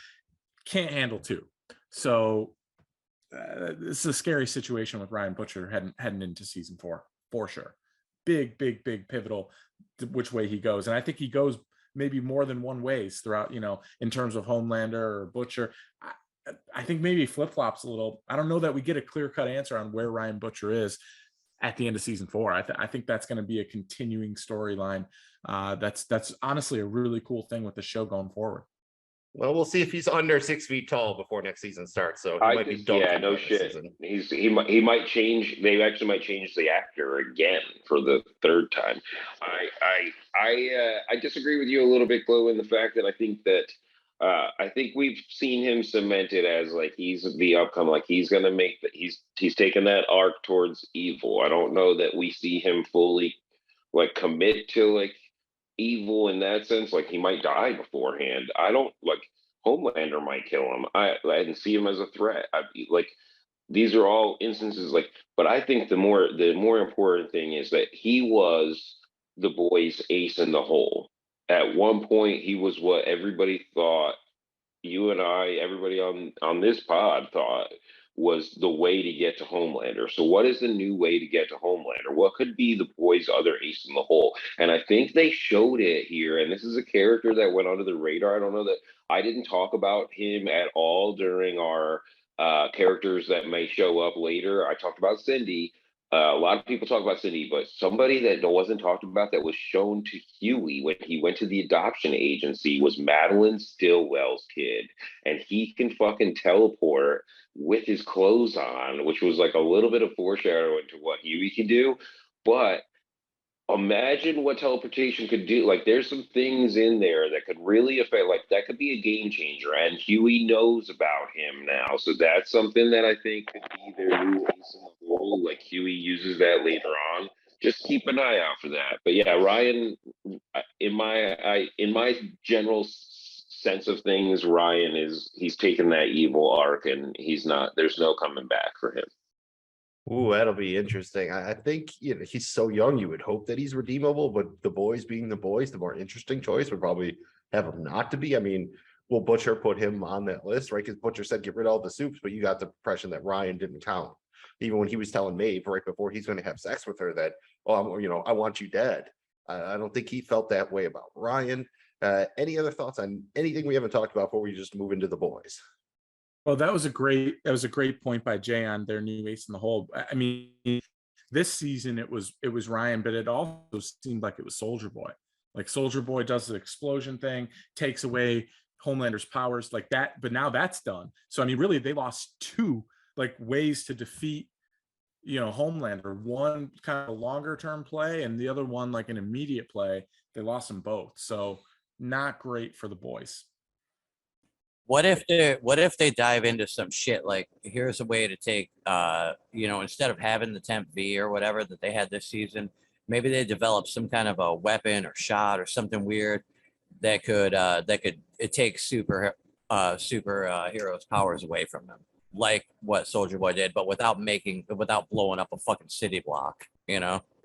Can't handle two. So this is a scary situation with Ryan Butcher heading into season 4 for sure. Big pivotal which way he goes. And I think he goes maybe more than one ways throughout, in terms of Homelander or Butcher. I think maybe flip-flops a little. I don't know that we get a clear-cut answer on where Ryan Butcher is at the end of season 4. I think that's going to be a continuing storyline. That's honestly a really cool thing with the show going forward. Well, we'll see if he's under 6 feet tall before next season starts. So he might be no shit. He might change. They actually might change the actor again for the 3rd time. I disagree with you a little bit, Chloe, in the fact that I think we've seen him cemented as like he's the outcome, like he's gonna make that he's taken that arc towards evil. I don't know that we see him fully like commit to like evil in that sense. Like he might die beforehand. I don't like Homelander might kill him. I didn't see him as a threat. Like these are all instances like, but I think the more important thing is that he was the boys' ace in the hole. At one point, he was what everybody thought, you and I, everybody on this pod thought was the way to get to Homelander. So what is the new way to get to Homelander? What could be the boys' other ace in the hole? And I think they showed it here. And this is a character that went under the radar. I don't know that I didn't talk about him at all during our characters that may show up later. I talked about Cindy. A lot of people talk about Cindy, but somebody that wasn't talked about that was shown to Huey when he went to the adoption agency was Madeline Stillwell's kid. And he can fucking teleport with his clothes on, which was like a little bit of foreshadowing to what Huey can do. But imagine what teleportation could do. Like there's some things in there that could really affect, like that could be a game changer. And Huey knows about him now. So that's something that I think could be their new ace in the hole. Like Huey uses that later on. Just keep an eye out for that. But yeah, Ryan, in my general sense of things, Ryan he's taken that evil arc and there's no coming back for him. Ooh, that'll be interesting. I think he's so young, you would hope that he's redeemable, but the boys being the boys, the more interesting choice would probably have him not to be. I mean, will Butcher put him on that list, right? Because Butcher said get rid of all the soups, but you got the impression that Ryan didn't count. Even when he was telling Maeve right before he's going to have sex with her that, oh, I want you dead. I don't think he felt that way about Ryan. Any other thoughts on anything we haven't talked about before we just move into the boys? Well, that was a great point by Jay on their new ace in the hole. I mean, this season it was Ryan, but it also seemed like it was Soldier Boy. Like Soldier Boy does the explosion thing, takes away Homelander's powers like that, but now that's done. So I mean, really, they lost 2 like ways to defeat, Homelander. One kind of a longer term play, and the other one like an immediate play. They lost them both. So not great for the boys. What if they dive into some shit like here's a way to take instead of having the temp V or whatever that they had this season, maybe they develop some kind of a weapon or shot or something weird that could take superheroes powers away from them, like what Soldier Boy did, but without blowing up a fucking city block,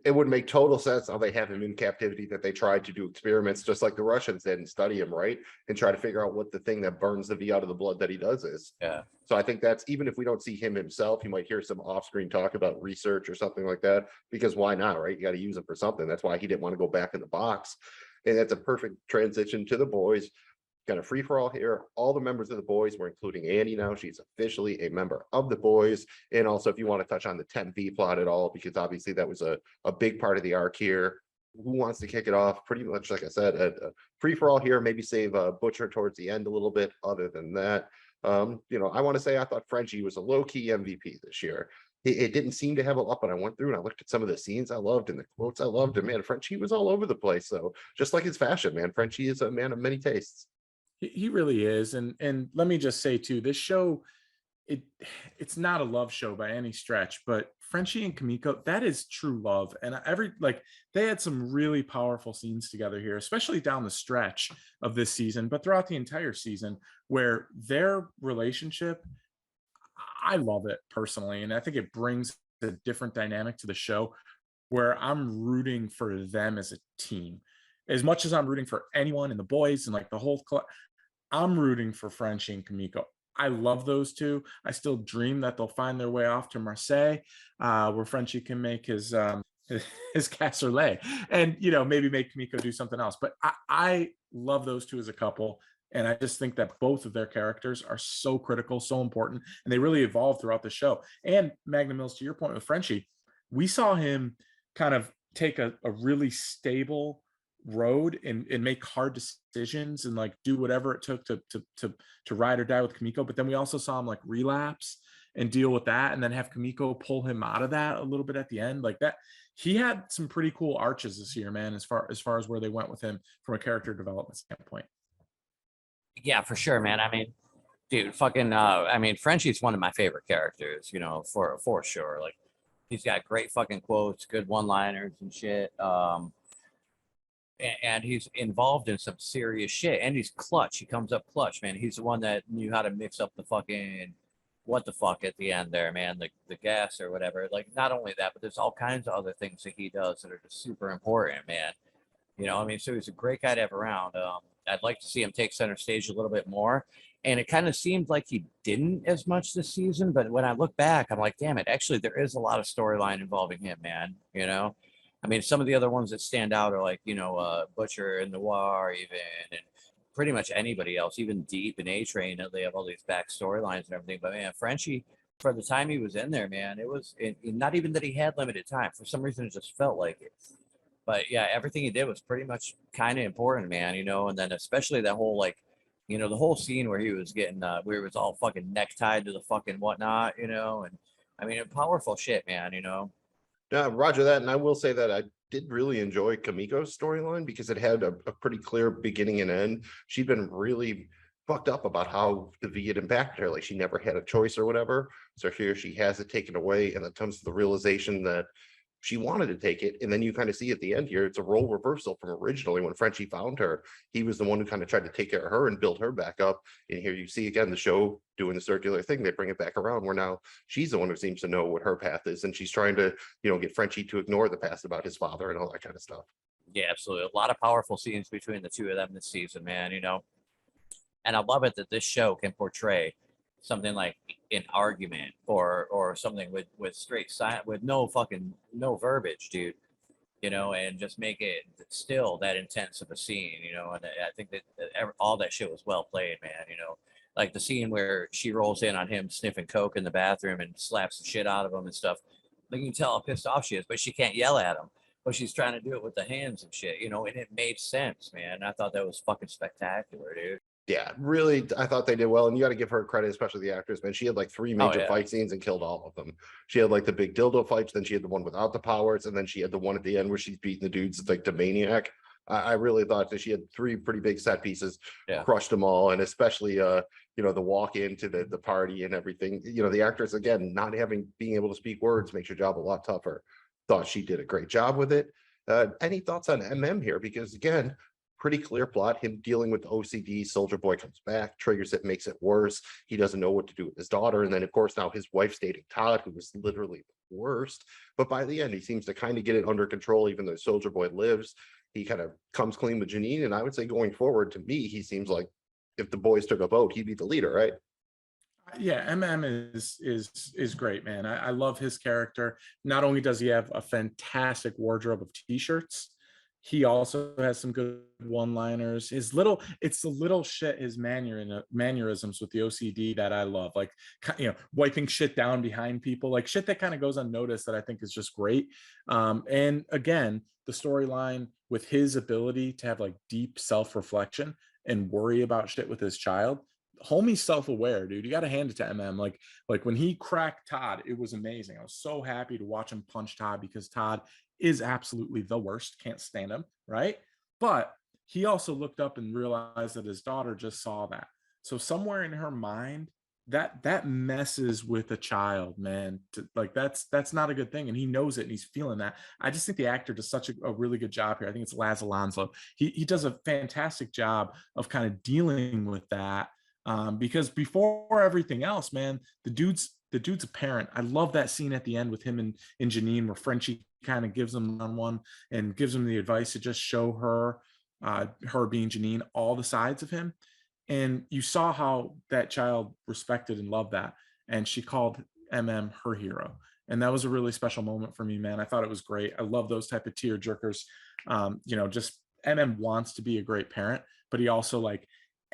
It would make total sense how they have him in captivity, that they tried to do experiments just like the Russians did and study him, right? And try to figure out what the thing that burns the V out of the blood that he does is. Yeah. So I think that's, even if we don't see him himself, you might hear some off-screen talk about research or something like that, because why not, right? You got to use him for something. That's why he didn't want to go back in the box. And that's a perfect transition to the boys. Got a free-for-all here. All the members of the boys, we're including Annie now. She's officially a member of the boys. And also, if you want to touch on the 10V plot at all, because obviously that was a big part of the arc here. Who wants to kick it off? Pretty much, like I said, a free-for-all here. Maybe save Butcher towards the end a little bit. Other than that, I want to say I thought Frenchie was a low-key MVP this year. It didn't seem to have a lot, but I went through and I looked at some of the scenes I loved and the quotes I loved. And man, Frenchie was all over the place. So just like his fashion, man, Frenchie is a man of many tastes. He really is. And let me just say too, this show, it's not a love show by any stretch, but Frenchie and Kimiko, that is true love. And they had some really powerful scenes together here, especially down the stretch of this season, but throughout the entire season, where their relationship, I love it personally. And I think it brings a different dynamic to the show where I'm rooting for them as a team. As much as I'm rooting for anyone in the boys and like the whole club, I'm rooting for Frenchie and Kimiko. I love those two. I still dream that they'll find their way off to Marseille, where Frenchie can make his cassoulet and, you know, maybe make Kimiko do something else. But I love those two as a couple. And I just think that both of their characters are so critical, so important, and they really evolve throughout the show. And Magnum Mills, to your point with Frenchie, we saw him kind of take a really stable road and make hard decisions and like do whatever it took to ride or die with Kimiko. But then we also saw him like relapse and deal with that, and then have Kimiko pull him out of that a little bit at the end. Like that, he had some pretty cool arches this year, man, as far as where they went with him from a character development standpoint. Yeah, for sure, man. I mean, dude, fucking I mean, Frenchie's one of my favorite characters, you know, for sure. Like, he's got great fucking quotes, good one-liners and shit. And he's involved in some serious shit, and he's clutch. He comes up clutch, man. He's the one that knew how to mix up the fucking what the fuck at the end there, man, the gas or whatever. Like, not only that, but there's all kinds of other things that he does that are just super important, man. You know, I mean, so he's a great guy to have around. I'd like to see him take center stage a little bit more. And it kind of seemed like he didn't as much this season. But when I look back, I'm like, damn it, actually, there is a lot of storyline involving him, man. You know, I mean, some of the other ones that stand out are like, you know, Butcher and Noir even, and pretty much anybody else, even Deep and A-Train. They have all these back storylines and everything. But, man, Frenchie, for the time he was in there, man, it was not even that he had limited time. For some reason, it just felt like it. But yeah, everything he did was pretty much kind of important, man, you know, and then especially that whole, like, you know, the whole scene where he was getting, where he was all fucking necktied to the fucking whatnot, you know, and I mean, powerful shit, man, you know. Yeah, roger that. And I will say that I did really enjoy Kamiko's storyline because it had a pretty clear beginning and end. She'd been really fucked up about how the V had impacted her. Like, she never had a choice or whatever. So here she has it taken away, and it comes to the realization that she wanted to take it. And then you kind of see at the end here, it's a role reversal from originally when Frenchie found her. He was the one who kind of tried to take care of her and build her back up. And here you see again the show doing the circular thing. They bring it back around where now she's the one who seems to know what her path is. And she's trying to, you know, get Frenchie to ignore the past about his father and all that kind of stuff. Yeah, absolutely. A lot of powerful scenes between the two of them this season, man, you know. And I love it that this show can portray something like an argument or something with straight science, with no verbiage, dude, you know, and just make it still that intense of a scene, you know. And I think that all that shit was well played, man, you know, like the scene where she rolls in on him sniffing coke in the bathroom and slaps the shit out of him and stuff. Like, you can tell how pissed off she is, but she can't yell at him, but she's trying to do it with the hands and shit, you know, and it made sense, man. I thought that was fucking spectacular, dude. Yeah, really, I thought they did well, and you got to give her credit, especially the actress, man. She had like 3 major fight scenes and killed all of them. She had like the big dildo fights, then she had the one without the powers, and then she had the one at the end where she's beating the dudes like the maniac. I really thought that she had 3 pretty big set pieces, crushed them all, and especially you know, the walk into the party and everything. You know, the actress, again, not being able to speak words makes your job a lot tougher. Thought she did a great job with it. Any thoughts on MM here? Because again, pretty clear plot, him dealing with OCD. Soldier Boy comes back, triggers it, makes it worse. He doesn't know what to do with his daughter. And then, of course, now his wife's dating Todd, who was literally the worst. But by the end, he seems to kind of get it under control, even though Soldier Boy lives. He kind of comes clean with Janine. And I would say going forward, to me, he seems like if the boys took a vote, he'd be the leader, right? Yeah, is great, man. I love his character. Not only does he have a fantastic wardrobe of t-shirts, he also has some good one-liners. It's the little shit, his mannerisms with the OCD that I love, like, you know, wiping shit down behind people, like shit that kind of goes unnoticed that I think is just great. And again, the storyline with his ability to have like deep self-reflection and worry about shit with his child. Homie's self-aware, dude. You got to hand it to MM. Like when he cracked Todd, it was amazing. I was so happy to watch him punch Todd because Todd is absolutely the worst. Can't stand him, right? But he also looked up and realized that his daughter just saw that. So somewhere in her mind, that messes with a child, man. Like that's not a good thing, and he knows it and he's feeling that. I just think the actor does such a really good job here. I think it's Laz Alonso. He does a fantastic job of kind of dealing with that. Because before everything else, man, the dude's the dude's a parent. I love that scene at the end with him and Janine, where Frenchie kind of gives him one and gives him the advice to just show her, her being Janine, all the sides of him. And you saw how that child respected and loved that. And she called MM her hero. And that was a really special moment for me, man. I thought it was great. I love those type of tear jerkers. Just MM wants to be a great parent, but he also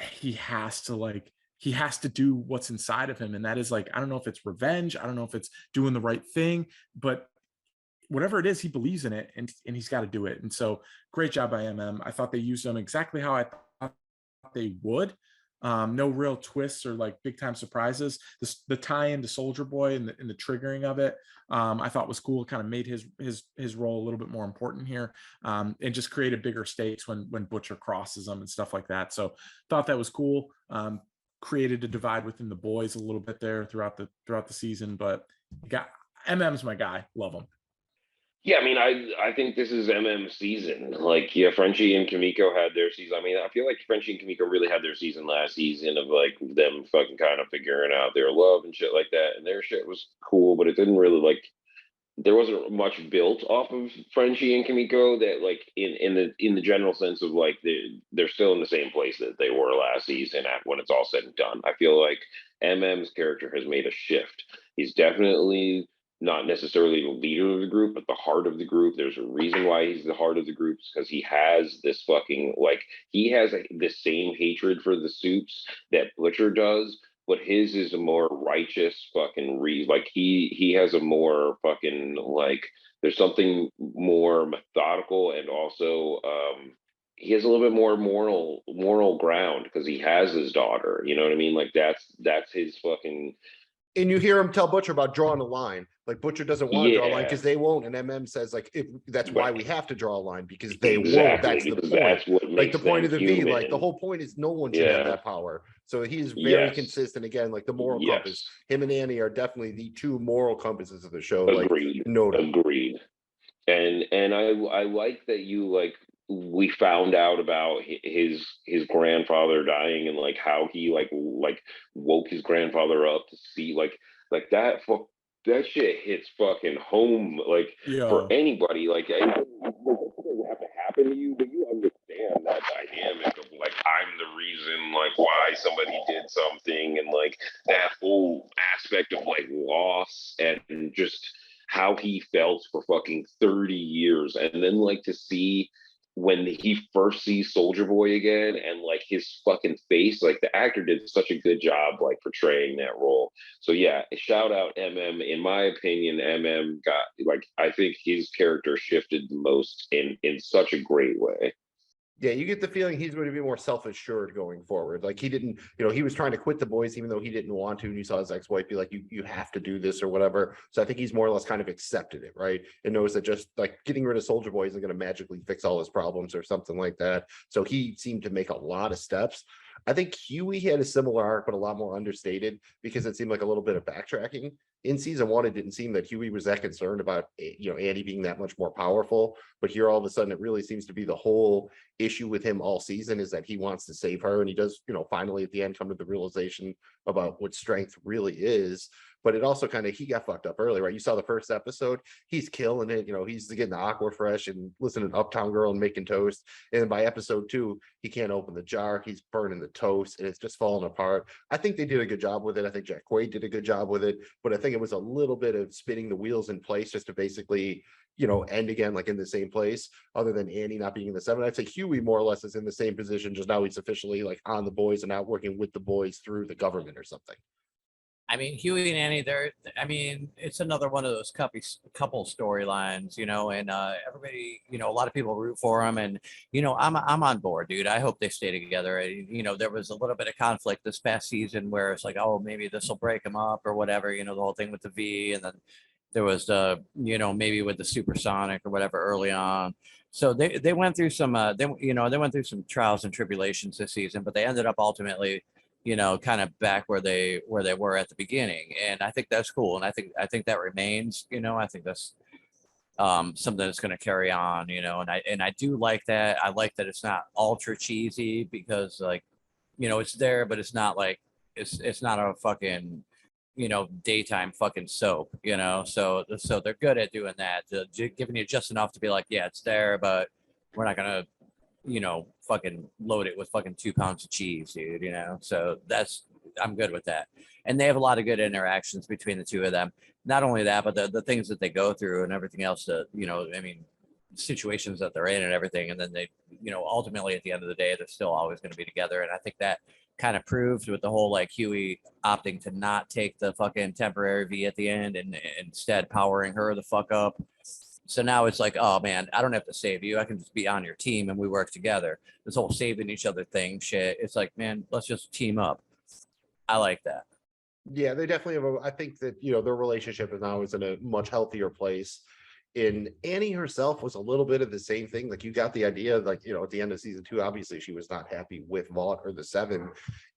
he has to do what's inside of him. And that is I don't know if it's revenge. I don't know if it's doing the right thing, but whatever it is, he believes in it and he's got to do it. And so great job by MM. I thought they used him exactly how I thought they would. No real twists or big time surprises. The tie into Soldier Boy and the triggering of it, I thought was cool. It kind of made his role a little bit more important here, and just created bigger stakes when Butcher crosses them and stuff like that. So thought that was cool. Created a divide within the boys a little bit there throughout the season, but MM's my guy. Love him. Yeah, I mean, I think this is MM's season. Frenchie and Kimiko had their season. I mean, I feel like Frenchie and Kimiko really had their season last season of them fucking kind of figuring out their love and shit like that. And their shit was cool, but it didn't really there wasn't much built off of Frenchie and Kimiko that in the general sense of they're still in the same place that they were last season when it's all said and done. I feel like MM's character has made a shift. He's definitely not necessarily the leader of the group, but the heart of the group. There's a reason why he's the heart of the group, because he has this fucking he has the same hatred for the Soups that Butcher does, but his is a more righteous fucking he has a more fucking there's something more methodical, and also he has a little bit more moral ground because he has his daughter. You know what I mean? That's his fucking. And you hear him tell Butcher about drawing a line. Butcher doesn't want to draw a line because they won't. And MM says that's why we have to draw a line, because they won't. That's the point. That's what makes the point of the human. V. The whole point is no one should have that power. So he's very consistent. Again, the moral compass. Him and Annie are definitely the two moral compasses of the show. Agreed. Agreed. And I like that you we found out about his grandfather dying, and how he woke his grandfather up to see that shit hits fucking home for anybody. It doesn't have to happen to you, but you understand that dynamic of I'm the reason why somebody did something, and that whole aspect of loss and just how he felt for fucking 30 years, and then to see when he first sees Soldier Boy again, and his fucking face, the actor did such a good job portraying that role. So yeah, shout out MM. In my opinion, MM got I think his character shifted the most in such a great way. Yeah, you get the feeling he's going to be more self-assured going forward. He didn't, he was trying to quit the boys even though he didn't want to. And you saw his ex-wife be like, you have to do this or whatever. So I think he's more or less kind of accepted it, right? And knows that just getting rid of Soldier Boy isn't going to magically fix all his problems or something like that. So he seemed to make a lot of steps. I think Huey had a similar arc, but a lot more understated, because it seemed like a little bit of backtracking. In season one, it didn't seem that Huey was that concerned about, Annie being that much more powerful. But here, all of a sudden, it really seems to be the whole issue with him all season is that he wants to save her. And he does, finally at the end come to the realization about what strength really is. But it also he got fucked up early, right? You saw the first episode, he's killing it. He's getting the aqua fresh and listening to Uptown Girl and making toast. And by episode 2, he can't open the jar. He's burning the toast and it's just falling apart. I think they did a good job with it. I think Jack Quaid did a good job with it. But I think it was a little bit of spinning the wheels in place just to basically, end again, in the same place, other than Annie not being in the 7. I'd say Huey more or less is in the same position, just now he's officially on the boys and out working with the boys through the government or something. I mean, Huey and Annie, it's another one of those couple storylines, and everybody, a lot of people root for them, and, I'm on board, dude. I hope they stay together. There was a little bit of conflict this past season where it's oh, maybe this will break them up or whatever, the whole thing with the V, and then there was maybe with the supersonic or whatever early on. So they went through some, they went through some trials and tribulations this season, but they ended up ultimately kind of back where they were at the beginning. And I think that's cool. And I think that remains, I think that's something that's going to carry on, and I do like that. I like that it's not ultra cheesy, because it's there, but it's not it's not a fucking, daytime fucking soap, so they're good at doing that, giving you just enough to be like, yeah, it's there, but we're not gonna fucking load it with fucking 2 pounds of cheese, dude, so I'm good with that. And they have a lot of good interactions between the two of them. Not only that, but the things that they go through and everything else that, situations that they're in and everything. And then they, ultimately at the end of the day, they're still always going to be together. And I think that kind of proved with the whole like Huey opting to not take the fucking temporary V at the end and instead powering her the fuck up. So now it's like, oh man, I don't have to save you. I can just be on your team and we work together. This whole saving each other thing shit. It's like, man, let's just team up. I like that. Yeah, they definitely have. I think that, their relationship is now in a much healthier place. And Annie herself was a little bit of the same thing. Like, you got the idea, like, at the end of season 2, obviously she was not happy with Vought or the 7.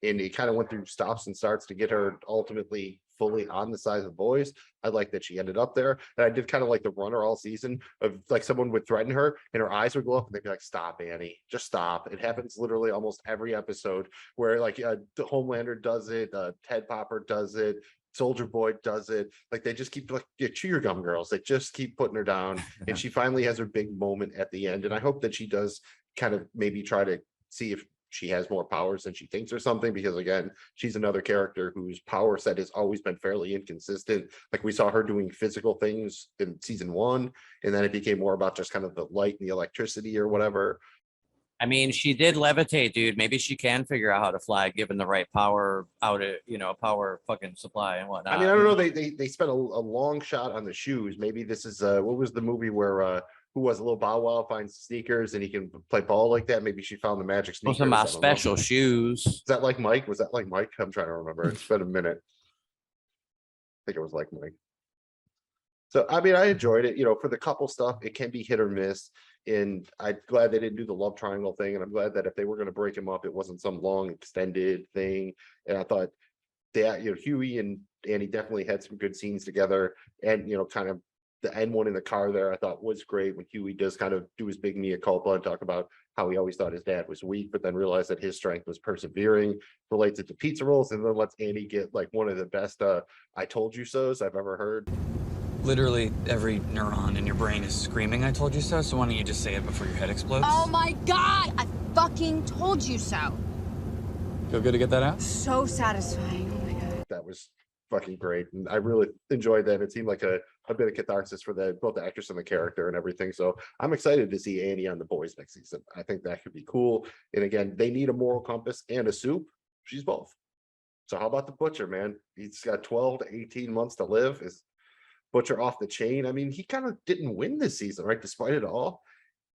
And he kind of went through stops and starts to get her ultimately fully on the side of the boys. I like that she ended up there. And I did kind of like the runner all season of like someone would threaten her and her eyes would go up and they'd be like, stop, Annie, just stop. It happens literally almost every episode where like the Homelander does it, Ted Popper does it, Soldier Boy does it. Like, they just keep like, chew your gum, girls. They just keep putting her down. And she finally has her big moment at the end. And I hope that she does kind of maybe try to see if she has more powers than she thinks or something, because again, she's another character whose power set has always been fairly inconsistent. Like, we saw her doing physical things in season 1, and then it became more about just kind of the light and the electricity or whatever. I mean, she did levitate, dude. Maybe she can figure out how to fly given the right power power fucking supply and whatnot. I mean, I don't know. They spent a long shot on the shoes. Maybe this is what was the movie where who was a little Bow Wow finds sneakers and he can play ball like that? Maybe she found the magic sneakers. Those are my special shoes. Is that like Mike? Was that like Mike? I'm trying to remember. It's been a minute. I think it was like Mike. So, I mean, I enjoyed it. For the couple stuff, it can be hit or miss. And I'm glad they didn't do the love triangle thing. And I'm glad that if they were going to break him up, it wasn't some long extended thing. And I thought that, Huey and Annie definitely had some good scenes together. And, kind of the end one in the car there, I thought was great when Huey does kind of do his big mea culpa and talk about how he always thought his dad was weak, but then realized that his strength was persevering, relates it to pizza rolls, and then lets Annie get like one of the best I told you so's I've ever heard. Literally every neuron in your brain is screaming, I told you so, so why don't you just say it before your head explodes? Oh my God, I fucking told you so. Feel good to get that out? So satisfying, oh my God. That was fucking great. And I really enjoyed that. It seemed like a bit of catharsis for both the actress and the character and everything. So I'm excited to see Annie on The Boys next season. I think that could be cool. And again, they need a moral compass and a soup. She's both. So how about the Butcher, man? He's got 12 to 18 months to live. Is Butcher off the chain? I mean, he kind of didn't win this season, right? Despite it all.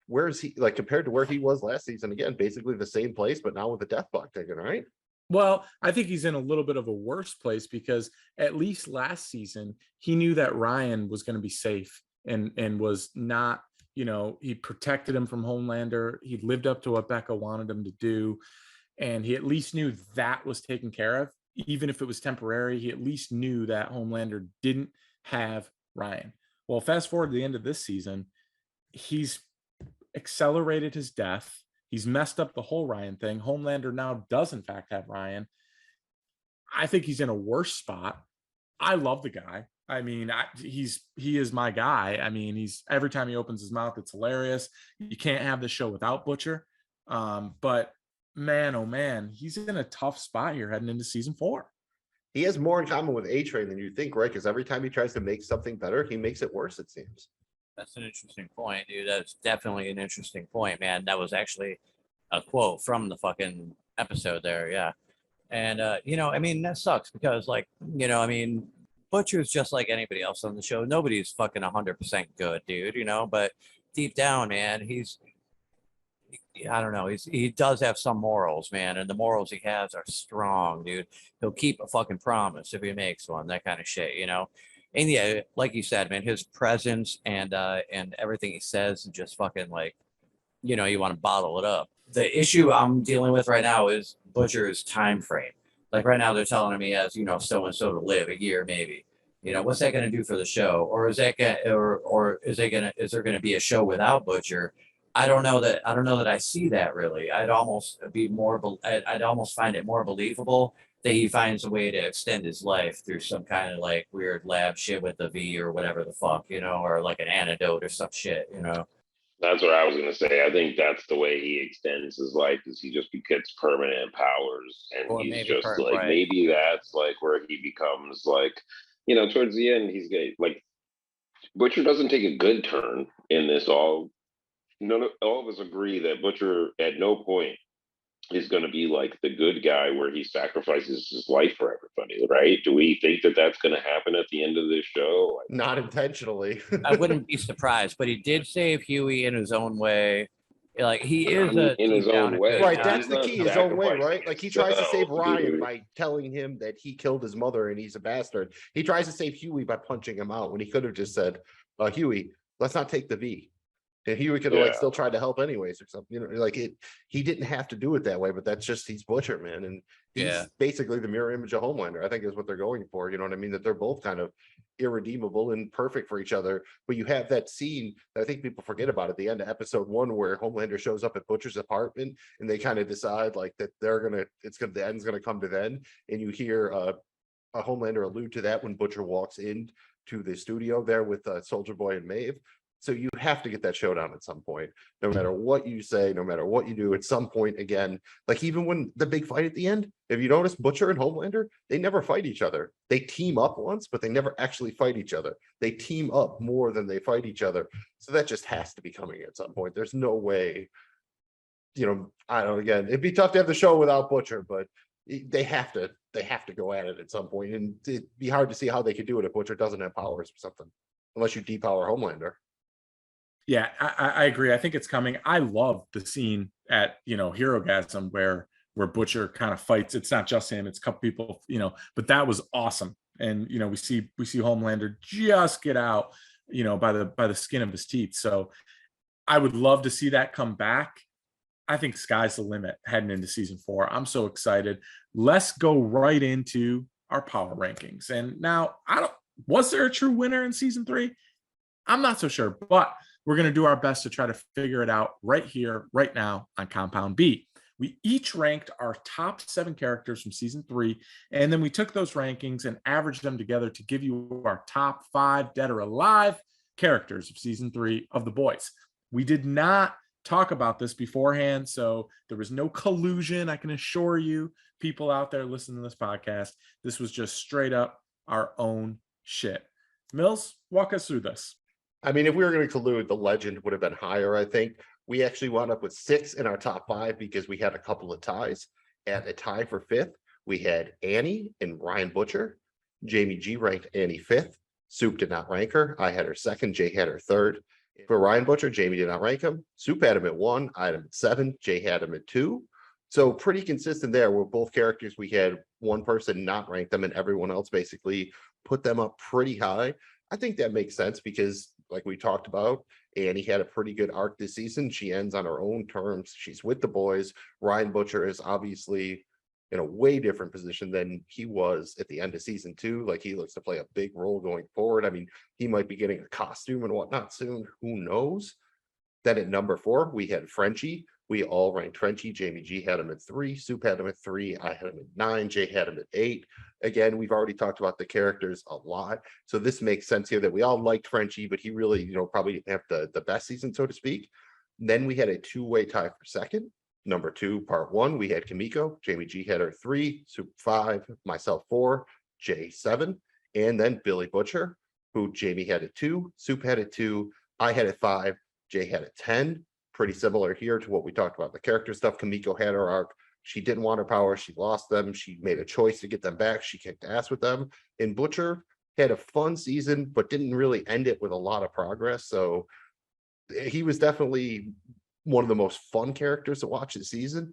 Where is he, like, compared to where he was last season? Again, basically the same place, but now with the death clock ticking, right? Well, I think he's in a little bit of a worse place because at least last season, he knew that Ryan was going to be safe and was not, he protected him from Homelander. He lived up to what Becca wanted him to do. And he at least knew that was taken care of. Even if it was temporary, he at least knew that Homelander didn't have Ryan. Well, fast forward to the end of this season, he's accelerated his death. He's messed up the whole Ryan thing. Homelander now does in fact have Ryan. I think he's in a worse spot. I love the guy. I mean, he is my guy. I mean, he's every time he opens his mouth, it's hilarious. You can't have this show without Butcher. But man, oh man, he's in a tough spot here heading into season 4. He has more in common with A-Train than you think, right? Because every time he tries to make something better, he makes it worse, it seems. That's an interesting point, dude. That's definitely an interesting point, man. That was actually a quote from the fucking episode there, yeah. And, I mean, that sucks because, like, Butcher's just like anybody else on the show. Nobody's fucking 100% good, dude, but deep down, man, I don't know. He does have some morals, man, and the morals he has are strong, dude. He'll keep a fucking promise if he makes one, that kind of shit, And yeah, like you said, man, his presence and everything he says just fucking like, you want to bottle it up. The issue I'm dealing with right now is Butcher's time frame. Like right now, they're telling him he has, so and so to live, a year maybe. What's that going to do for the show? Or is that going, or is there going to be a show without Butcher? I don't know that I see that really. I'd almost I'd almost find it more believable that he finds a way to extend his life through some kind of like weird lab shit with the V or whatever the fuck, or like an antidote or some shit. That's what I was gonna say. I think that's the way he extends his life, is he just gets permanent powers, and Or he's maybe just like right. maybe that's like where he becomes like, towards the end he's like Butcher doesn't take a good turn in this. All of us agree that Butcher at no point is going to be like the good guy where he sacrifices his life for everybody, right? Do we think that that's going to happen at the end of this show? Not intentionally. I wouldn't be surprised, but he did save Huey in his own way. Like he is in his own way, right? That's the key, his own way, right? Like he tries to save Ryan by telling him that he killed his mother and he's a bastard. He tries to save Huey by punching him out when he could have just said, Huey, let's not take the V. And Huey could have like still tried to help anyways or something, like he didn't have to do it that way, but that's just, he's Butcher, man. And he's basically the mirror image of Homelander, I think is what they're going for. You know what I mean? That they're both kind of irredeemable and perfect for each other. But you have that scene that I think people forget about at the end of episode 1, where Homelander shows up at Butcher's apartment and they kind of decide like that the end's gonna come to them. And you hear a Homelander allude to that when Butcher walks in to the studio there with Soldier Boy and Maeve. So you have to get that showdown at some point, no matter what you say, no matter what you do. At some point, again, like even when the big fight at the end, if you notice, Butcher and Homelander, they never fight each other. They team up once, but they never actually fight each other. They team up more than they fight each other. So that just has to be coming at some point. There's no way, I don't know, again, it'd be tough to have the show without Butcher, but they have to go at it at some point. And it'd be hard to see how they could do it if Butcher doesn't have powers or something, unless you depower Homelander. Yeah, I agree. I think it's coming. I love the scene at Herogasm where Butcher kind of fights. It's not just him; it's a couple people, But that was awesome. And we see Homelander just get out, by the skin of his teeth. So I would love to see that come back. I think sky's the limit heading into season 4. I'm so excited. Let's go right into our power rankings. And now was there a true winner in season 3? I'm not so sure, but we're going to do our best to try to figure it out right here, right now on Compound B. We each ranked our top 7 characters from season 3, and then we took those rankings and averaged them together to give you our top 5 dead or alive characters of season 3 of The Boys. We did not talk about this beforehand, so there was no collusion. I can assure you, people out there listening to this podcast, this was just straight up our own shit. Mills, walk us through this. I mean, if we were going to collude, the legend would have been higher, I think. We actually wound up with 6 in our top 5 because we had a couple of ties. At a tie for 5th, we had Annie and Ryan Butcher. Jamie G ranked Annie 5th. Soup did not rank her. I had her 2nd. Jay had her 3rd. For Ryan Butcher, Jamie did not rank him. Soup had him at 1. I had him at 7. Jay had him at 2. So pretty consistent there, where both characters, we had one person not rank them and everyone else basically put them up pretty high. I think that makes sense because, like we talked about, Annie had a pretty good arc this season. She ends on her own terms. She's with the boys. Ryan Butcher is obviously in a way different position than he was at the end of season 2. Like, he looks to play a big role going forward. I mean, he might be getting a costume and whatnot soon. Who knows? Then at number 4, we had Frenchie. We all ranked Frenchie. Jamie G had him at 3. Soup had him at 3. I had him at 9. Jay had him at 8. Again, we've already talked about the characters a lot, so this makes sense here that we all liked Frenchie, but he really, probably didn't have the best season, so to speak. Then we had a 2-way tie for 2nd. Number 2, part 1, we had Kimiko. Jamie G had her 3, Soup 5, myself 4, Jay 7, and then Billy Butcher, who Jamie had at 2, Soup had at 2, I had at 5, Jay had at 10. Pretty similar here to what we talked about, the character stuff. Kimiko had her arc. She didn't want her power. She lost them. She made a choice to get them back. She kicked ass with them. And Butcher had a fun season, but didn't really end it with a lot of progress. So he was definitely one of the most fun characters to watch this season.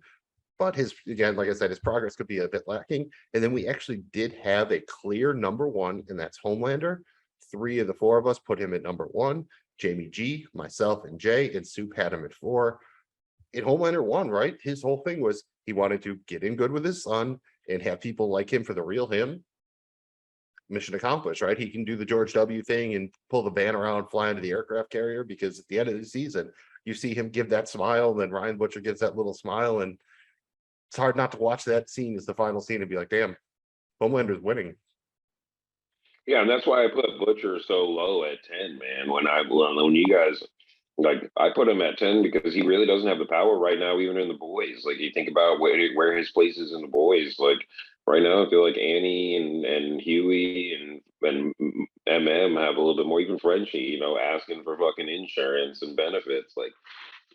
But again, like I said, his progress could be a bit lacking. And then we actually did have a clear number 1, and that's Homelander. 3 of the 4 of us put him at number 1. Jamie G, myself, and Jay, and Soup had him at 4. And Homelander won, right? His whole thing was he wanted to get in good with his son and have people like him for the real him. Mission accomplished, right? He can do the George W. thing and pull the van around, fly into the aircraft carrier, because at the end of the season, you see him give that smile, and then Ryan Butcher gives that little smile, and it's hard not to watch that scene as the final scene and be like, damn, Homelander's winning. Yeah, and that's why I put Butcher so low at 10, man. When you guys, like, I put him at 10 because he really doesn't have the power right now, even in the boys. Like, you think about where his place is in the boys. Like, right now, I feel like Annie and Huey and MM have a little bit more, even Frenchie, you know, asking for fucking insurance and benefits. Like,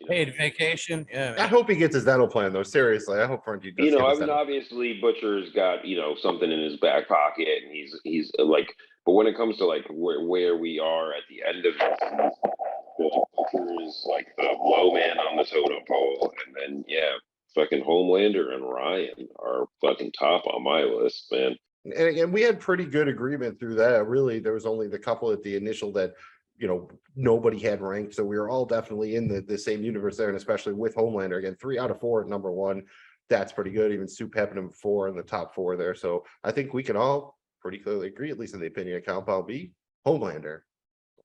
Paid vacation. Yeah. I hope he gets his dental plan, though. Seriously, I hope Frenchie does. You know, get I his mean, dental. obviously, Butcher's got, you know, something in his back pocket, and he's like, but when it comes to like where we are at the end of this, Butcher is like the low man on the totem pole, and then fucking Homelander and Ryan are fucking top on my list, man. And again, we had pretty good agreement through that. Really, there was only the couple at the initial that, you know, nobody had ranked. So we were all definitely in the same universe there, and especially with Homelander. Again, 3 out of 4 at number 1. That's pretty good. Even Soup happened to 4 in the top 4 there. So I think we can all pretty clearly agree, at least in the opinion of Compound B, Homelander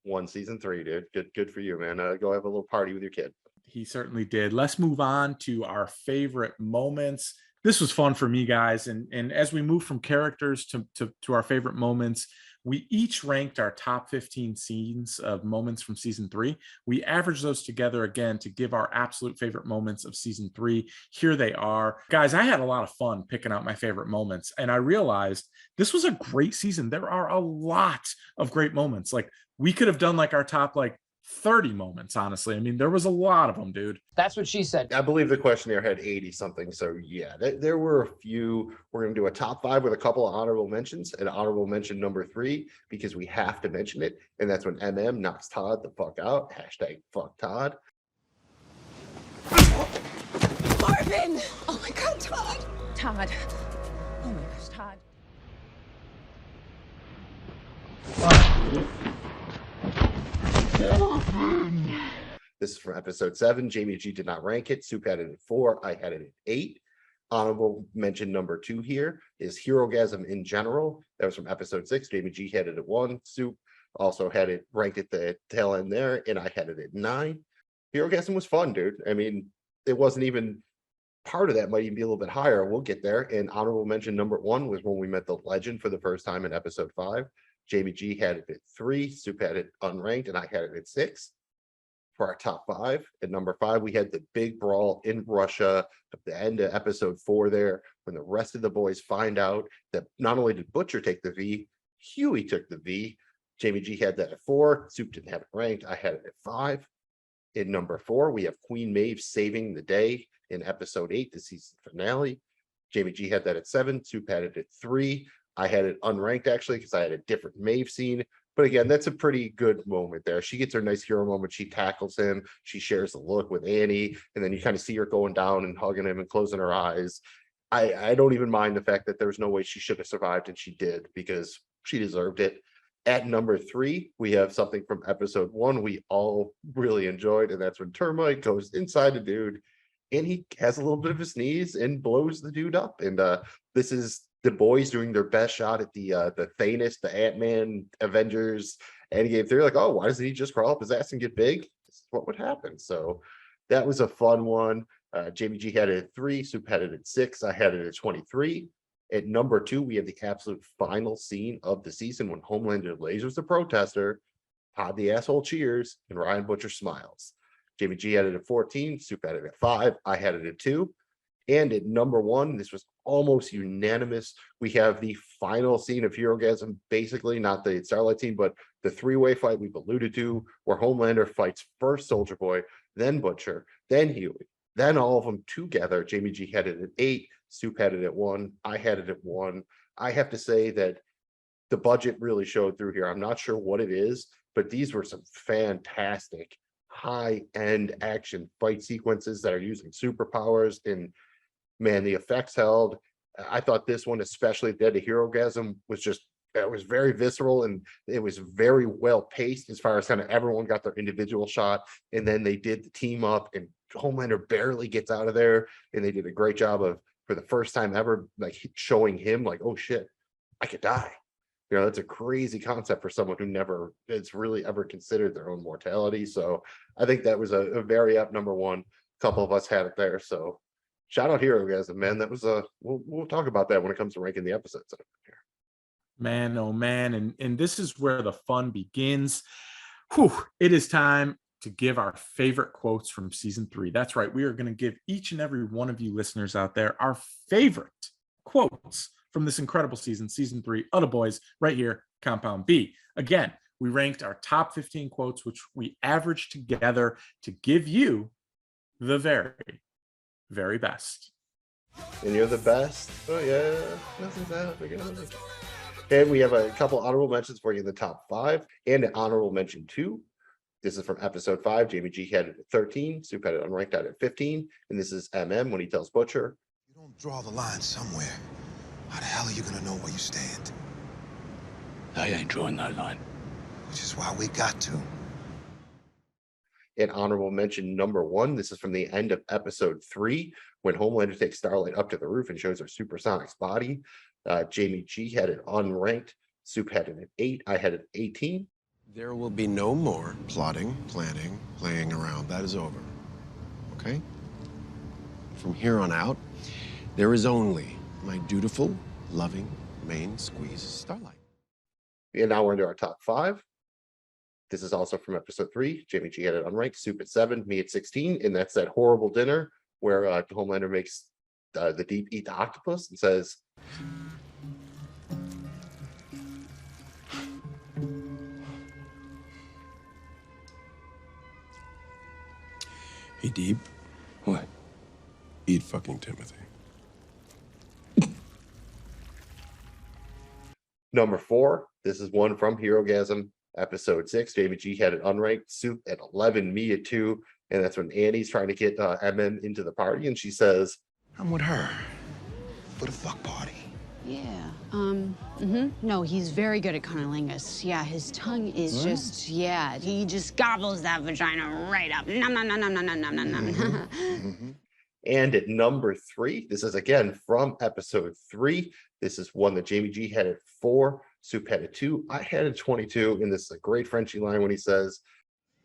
won season 3, dude. Good for you, man. Go have a little party with your kid. He certainly did. Let's move on to our favorite moments. This was fun for me, guys. And as we move from characters to our favorite moments, we each ranked our top 15 scenes of moments from season 3. We averaged those together again to give our absolute favorite moments of season 3. Here they are. Guys, I had a lot of fun picking out my favorite moments, and I realized this was a great season. There are a lot of great moments. Like, we could have done like our top like 30 moments, honestly. I mean, there was a lot of them, dude. That's what she said. I believe the questionnaire had 80 something. So yeah, there were a few. We're going to do a top 5 with a couple of honorable mentions, and honorable mention number 3, because we have to mention it. And that's when MM knocks Todd the fuck out. Hashtag fuck Todd. Marvin! Oh my God, Todd! Todd. Oh my gosh, Todd. This is from episode 7. Jamie G did not rank it. Soup had it at 4. I had it at 8. Honorable mention number 2 here is Herogasm in general. That was from episode 6. Jamie G had it at 1. Soup also had it ranked at the tail end there, and I had it at 9. Herogasm was fun, dude. I mean, it wasn't even part of that, might even be a little bit higher. We'll get there. And honorable mention number 1 was when we met the legend for the first time in episode 5. Jamie G had it at 3. Soup had it unranked, and I had it at 6. For our top 5, at number 5, we had the big brawl in Russia at the end of episode 4 there, when the rest of the boys find out that not only did Butcher take the V, Huey took the V. Jamie G had that at 4. Soup didn't have it ranked. I had it at 5. In number 4, we have Queen Maeve saving the day in episode 8, the season finale. Jamie G had that at 7. Soup had it at 3. I had it unranked, actually, because I had a different Maeve scene. But again, that's a pretty good moment there. She gets her nice hero moment. She tackles him. She shares the look with Annie. And then you kind of see her going down and hugging him and closing her eyes. I don't even mind the fact that there's no way she should have survived, and she did, because she deserved it. At number 3, we have something from episode 1 we all really enjoyed, and that's when Termite goes inside the dude, and he has a little bit of a sneeze and blows the dude up. And this is the boys doing their best shot at the Thanos, the Ant-Man, Avengers Endgame theory. Like, oh, why doesn't he just crawl up his ass and get big? This is what would happen. So that was a fun one. Jamie G had it at 3. Soup had it at 6. I had it at 23. At number 2, we have the absolute final scene of the season when Homelander lasers the protester, Todd the asshole cheers, and Ryan Butcher smiles. Jamie G had it at 14. Soup had it at 5. I had it at 2. And at number 1, this was almost unanimous. We have the final scene of Herogasm, basically not the Starlight team, but the 3-way fight we've alluded to, where Homelander fights first Soldier Boy, then Butcher, then Huey, then all of them together. Jamie G had it at 8. Soup had it at 1. I had it at 1. I have to say that the budget really showed through here. I'm not sure what it is, but these were some fantastic high-end action fight sequences that are using superpowers, and man, the effects held. I thought this one, especially Dead to Herogasm, was just, it was very visceral, and it was very well paced as far as kind of everyone got their individual shot, and then they did the team up, and Homelander barely gets out of there, and they did a great job of, for the first time ever, like showing him like, oh shit, I could die. You know, that's a crazy concept for someone who never has really ever considered their own mortality. So I think that was a very up number one. A couple of us had it there. So shout out Hero Gasm, man. That was we'll talk about that when it comes to ranking the episodes here. Man, oh man, and this is where the fun begins. Whew, it is time to give our favorite quotes from season 3. That's right. We are going to give each and every one of you listeners out there our favorite quotes from this incredible season 3 of The Boys, right here, Compound B. Again, we ranked our top 15 quotes, which we averaged together to give you the very, very best. And you're the best. Oh yeah, nothing's out. And we have a couple honorable mentions for you in the top 5 and an honorable mention 2. This is from episode 5. Jamie G had it at 13. Soup had it unranked out at 15. And this is MM when he tells Butcher, You don't draw the line somewhere. How the hell are you gonna know where you stand? I ain't drawing no line. Which is why we got to. And honorable mention number 1. This is from the end of episode 3 when Homelander takes Starlight up to the roof and shows her Supersonic's body. Jamie G had it unranked. Soup had it at 8. I had it at 18. There will be no more plotting, planning, playing around. That is over. Okay? From here on out, there is only my dutiful, loving, main squeeze Starlight. And now we're into our top 5. This is also from episode 3. Jamie G had it unranked. Soup at 7, me at 16. And that's that horrible dinner where Homelander makes the Deep eat the octopus and says, Hey, Deep. What? Eat fucking Timothy. Number 4. This is one from Hero Gasm, episode 6. Jamie G had it unranked. Soup at 11, me at 2. And that's when Annie's trying to get MM into the party. And she says, I'm with her. For the fuck party. Yeah. No, he's very good at cunnilingus. Yeah, his tongue is just, yeah, he just gobbles that vagina right up. Nom, nom, nom, nom, nom, nom, nom, nom. And at number 3, this is again from episode 3. This is one that Jamie G had at 4. Soup had at 2. I had at 22. And this is a great Frenchie line when he says,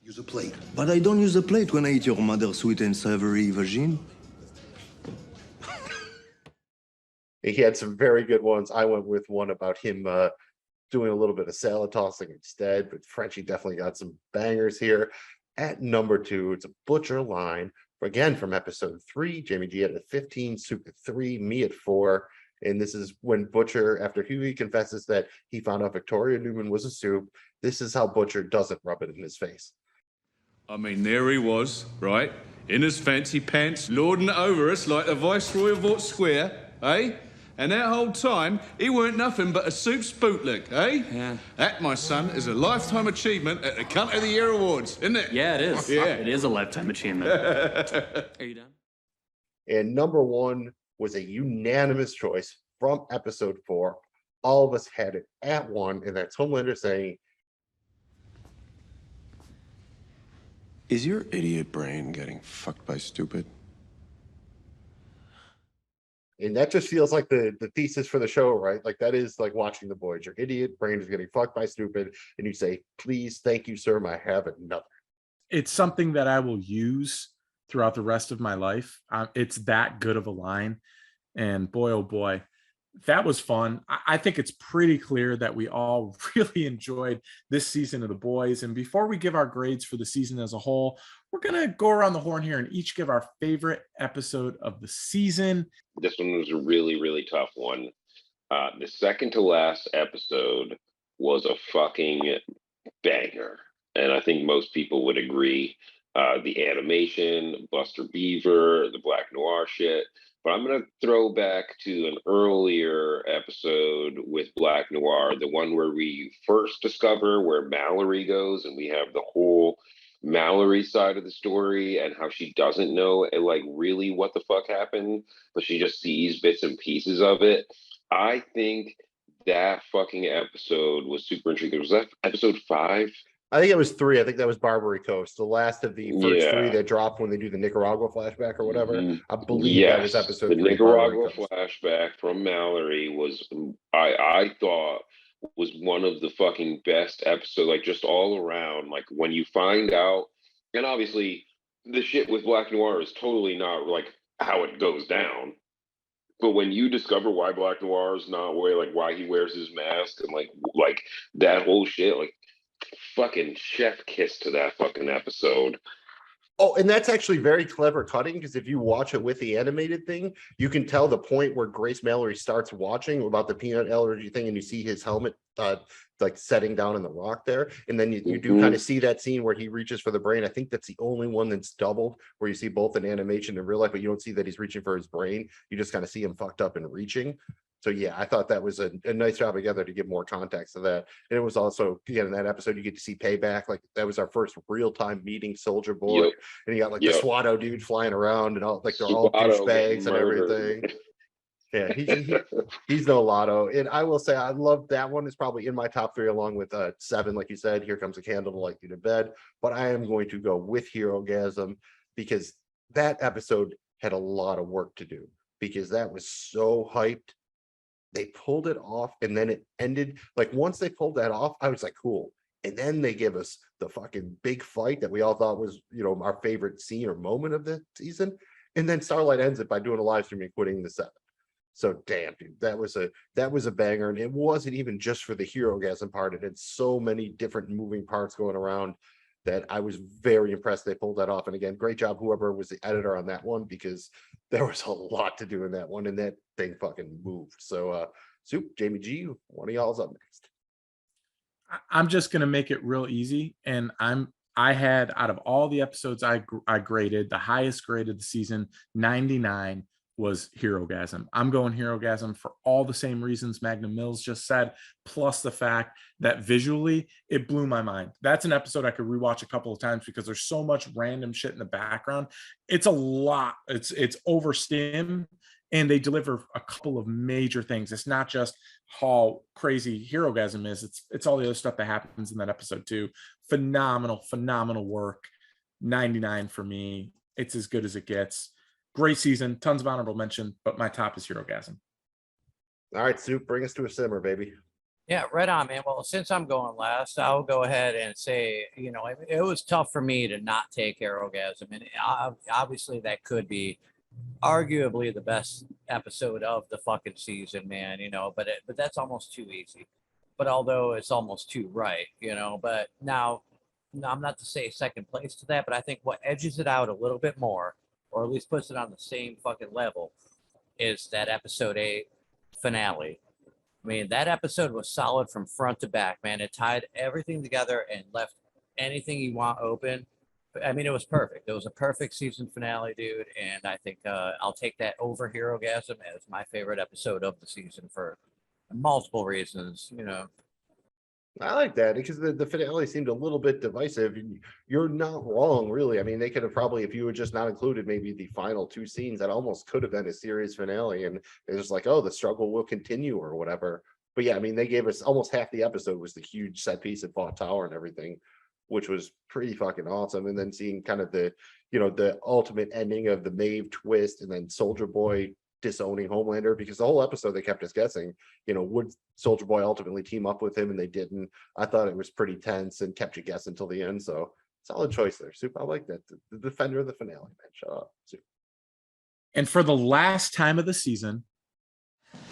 Use a plate. But I don't use a plate when I eat your mother's sweet and savory vagine. He had some very good ones. I went with one about him doing a little bit of salad tossing instead, but Frenchie definitely got some bangers here. At number 2, it's a Butcher line, again from episode 3. Jamie G had at 15, Soup at 3, me at 4. And this is when Butcher, after Huey confesses that he found out Victoria Newman was a Soup, this is how Butcher doesn't rub it in his face. I mean, there he was, right? In his fancy pants, lording it over us like the Viceroy of Vought Square, eh? And that whole time, he weren't nothing but a Soup's bootleg, eh? Yeah. That, my son, is a lifetime achievement at the Cunt of the Year Awards, isn't it? Yeah, it is. Yeah. It is a lifetime achievement. Are you done? And number 1 was a unanimous choice from episode 4. All of us had it at 1, and that's Homelander saying, Is your idiot brain getting fucked by stupid? and that just feels like the thesis for the show, right? Like that is like watching The Boys. Your idiot brain is getting fucked by stupid, and you say, please, thank you, sir, I have another. It's something that I will use throughout the rest of my life. It's that good of a line. And boy, oh boy, that was fun. I think it's pretty clear that we all really enjoyed this season of The Boys. And before we give our grades for the season as a whole, we're going to go around the horn here and each give our favorite episode of the season. This one was a really, really tough one. The second to last episode was a fucking banger. And I think most people would agree. The animation, Buster Beaver, the Black Noir shit. But I'm going to throw back to an earlier episode with Black Noir, the one where we first discover where Mallory goes, and we have the whole Mallory side of the story and how she doesn't know like really what the fuck happened, but she just sees bits and pieces of it. I think that fucking episode was super intriguing. Was that episode 5? I think it was 3. I think that was Barbary Coast, the last of the first 3 that dropped when they do the Nicaragua flashback or whatever. I believe that was episode 3. The Nicaragua flashback from Mallory was, I thought, was one of the fucking best episodes, like just all around. Like when you find out, and obviously the shit with Black Noir is totally not like how it goes down. But when you discover why Black Noir is not like why he wears his mask and like that whole shit, like fucking chef kiss to that fucking episode. Oh, and that's actually very clever cutting, because if you watch it with the animated thing, you can tell the point where Grace Mallory starts watching about the peanut allergy thing, and you see his helmet like setting down in the rock there, and then you do kind of see that scene where he reaches for the brain. I think that's the only one that's doubled, where you see both in animation and real life, but you don't see that he's reaching for his brain. You just kind of see him fucked up and reaching. So yeah, I thought that was a nice job together to give more context to that. And it was also, again, in that episode, you get to see Payback. Like that was our first real-time meeting Soldier Boy. And you got like the Swatto dude flying around and all like they're all douchebags and everything. Yeah, he's no Lotto. And I will say I love that one. Is probably in my top 3 along with 7, like you said, Here Comes a Candle to Light You to Bed. But I am going to go with Herogasm, because that episode had a lot of work to do, because that was so hyped. They pulled it off, and then it ended. Like once they pulled that off, I was like, cool. And then they give us the fucking big fight that we all thought was, our favorite scene or moment of the season. And then Starlight ends it by doing a live stream and quitting the 7. So damn, dude, that was a banger. And it wasn't even just for the Herogasm part. It had so many different moving parts going around that I was very impressed they pulled that off. And again, great job whoever was the editor on that one, because there was a lot to do in that one, and that thing fucking moved. So Soup, Jamie G, one of y'all's up next. I'm just gonna make it real easy, and I had, out of all the episodes I graded, the highest grade of the season, 99, was Herogasm. I'm going Herogasm for all the same reasons Magnum Mills just said, plus the fact that visually it blew my mind. That's an episode I could rewatch a couple of times because there's so much random shit in the background. It's a lot. It's overstim, and they deliver a couple of major things. It's not just how crazy Herogasm is. It's all the other stuff that happens in that episode too. Phenomenal work. 99 for me. It's as good as it gets. Great season, tons of honorable mention, but my top is Herogasm. All right, Soup, bring us to a simmer, baby. Yeah, right on, man. Well, since I'm going last, I'll go ahead and say, it was tough for me to not take Herogasm. And obviously that could be arguably the best episode of the fucking season, man, but that's almost too easy. But although it's almost too right, but now I'm not to say second place to that, but I think what edges it out a little bit more, or at least puts it on the same fucking level, is that episode 8 finale. I mean, that episode was solid from front to back, man. It tied everything together and left anything you want open. I mean, it was perfect. It was a perfect season finale, dude. And I think I'll take that over Herogasm as my favorite episode of the season for multiple reasons, I like that, because the finale seemed a little bit divisive. You're not wrong, really. I mean, they could have probably, if you had just not included maybe the final 2 scenes, that almost could have been a series finale. And it's just like, oh, the struggle will continue or whatever. But yeah, I mean, they gave us almost half the episode was the huge set piece at Vought Tower and everything, which was pretty fucking awesome. And then seeing kind of the ultimate ending of the Maeve twist, and then Soldier Boy disowning Homelander, because the whole episode they kept us guessing, would Soldier Boy ultimately team up with him, and they didn't. I thought it was pretty tense and kept you guessing until the end. So solid choice there, Soup. I like that. The defender of the finale, man. Shut up, Soup. And for the last time of the season,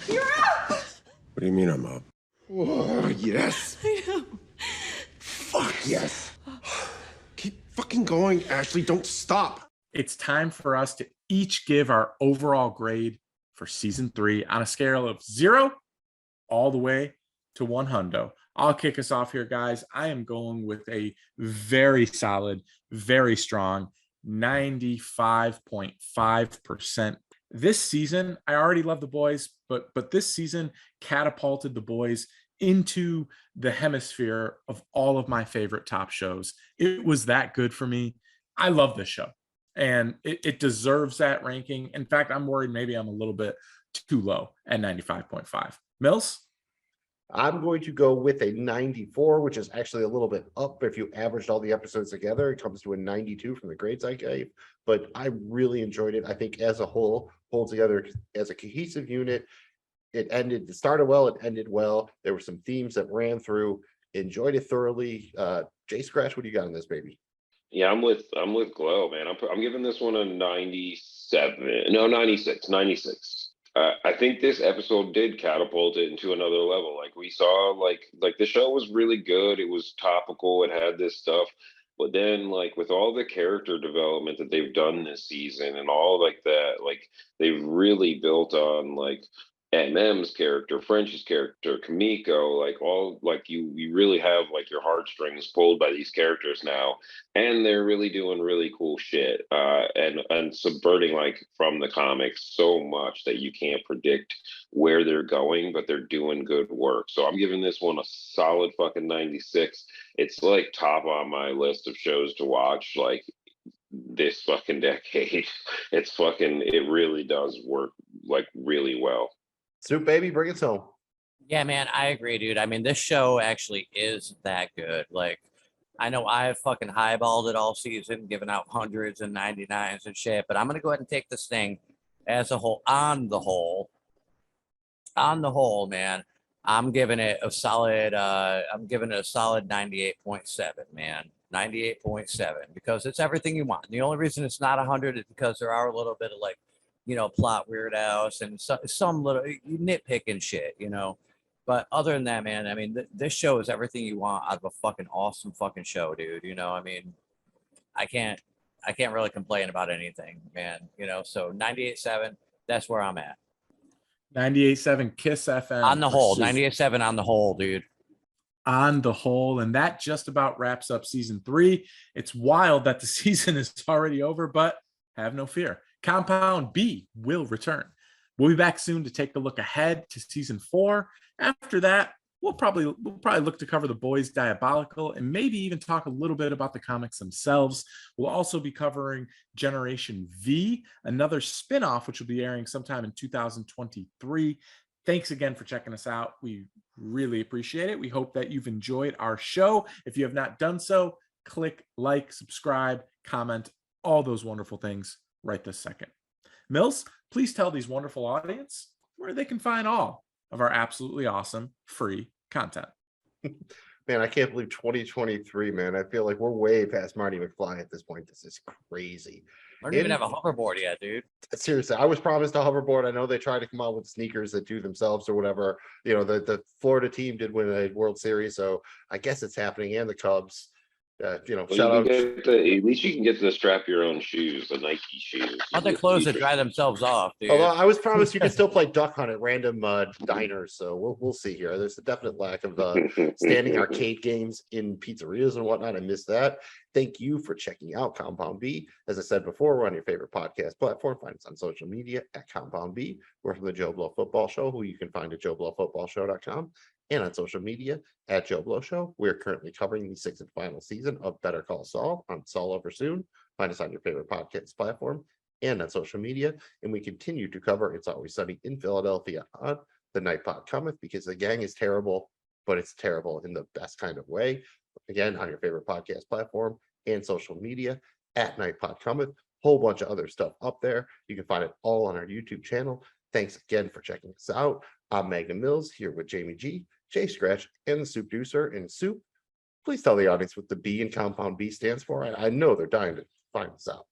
You're up! What do you mean I'm up? Oh, yes. I know. Fuck yes. Keep fucking going, Ashley. Don't stop. it's time for us to each give our overall grade for season 3 on a scale of 0 all the way to 100. I'll kick us off here, guys. I am going with a very solid, very strong 95.5%. This season, I already love The Boys, but this season catapulted The Boys into the hemisphere of all of my favorite top shows. It was that good for me. I love this show, and it deserves that ranking. In fact, I'm worried maybe I'm a little bit too low at 95.5. Mills? I'm going to go with a 94, which is actually a little bit up. If you averaged all the episodes together, it comes to a 92 from the grades I gave. But I really enjoyed it. I think as a whole, holds together as a cohesive unit. It started well, it ended well. There were some themes that ran through. Enjoyed it thoroughly. Jay Scratch, what do you got on this, baby? Yeah, I'm with Glow, man. I'm giving this one a 97. No, 96. 96. I think this episode did catapult it into another level. Like we saw, like the show was really good. It was topical. It had this stuff, but then like with all the character development that they've done this season and all like that, like they've really built on like M's character, French's character, Kamiko, like all like you really have like your heartstrings pulled by these characters now, and they're really doing really cool shit, and subverting like from the comics so much that you can't predict where they're going, but they're doing good work. So I'm giving this one a solid fucking 96. It's like top on my list of shows to watch like this fucking decade. It really does work like really well. Soup, baby, bring us home. Yeah, man, I agree, dude. I mean, this show actually is that good. Like, I know I've fucking highballed it all season, giving out hundreds and 99s and shit, but I'm going to go ahead and take this thing as a whole, on the whole, man. I'm giving it a solid 98.7, man. 98.7, because it's everything you want. The only reason it's not 100 is because there are a little bit of like, you know, plot weird house and some little nitpicking shit, you know. But other than that, man, I mean, this show is everything you want out of a fucking awesome fucking show, dude. You know, I mean, I can't really complain about anything, man. You know, so 98.7, that's where I'm at. 98.7 Kiss FM. On the whole, 98.7 on the whole, dude. On the whole, and that just about wraps up season 3. It's wild that the season is already over, but have no fear. Compound B will return. We'll be back soon to take a look ahead to season 4. After that, we'll probably look to cover the boys Diabolical and maybe even talk a little bit about the comics themselves. We'll also be covering Generation V, another spinoff which will be airing sometime in 2023. Thanks again for checking us out. We really appreciate it. We hope that you've enjoyed our show. If you have not done so, click like, subscribe, comment, all those wonderful things right this second. Mills, please tell these wonderful audience where they can find all of our absolutely awesome free content. Man, I can't believe 2023, man. I feel like we're way past Marty McFly at this point. This is crazy. I don't even have a hoverboard yet, dude. Seriously, I was promised a hoverboard. I know they tried to come out with sneakers that do themselves or whatever. You know, the Florida team did win a World Series, so I guess it's happening. And the Cubs. You know, shout out. At least you can get to strap your own shoes, the Nike shoes. How they clothes that dry themselves off, dude. Although I was promised you can still play duck hunt at random diners, so we'll see here. There's a definite lack of standing arcade games in pizzerias and whatnot. I missed that. Thank you for checking out Compound B. As I said before, we're on your favorite podcast platform. Find us on social media at Compound B. We're from the Joe Blow Football Show, who you can find at joeblowfootballshow.com. And on social media at Joe Blow Show. We're currently covering the 6th and final season of Better Call Saul on Saul Over Soon. Find us on your favorite podcast platform and on social media. And we continue to cover It's Always Sunny in Philadelphia on The Night Pod Cometh, because the gang is terrible, but it's terrible in the best kind of way. Again, on your favorite podcast platform and social media at Night Pod Cometh. Whole bunch of other stuff up there. You can find it all on our YouTube channel. Thanks again for checking us out. I'm Magnum Mills here with Jamie G, Jay Scratch, and the Soupdeucer. And Soup, please tell the audience what the B in Compound B stands for. I know they're dying to find this out.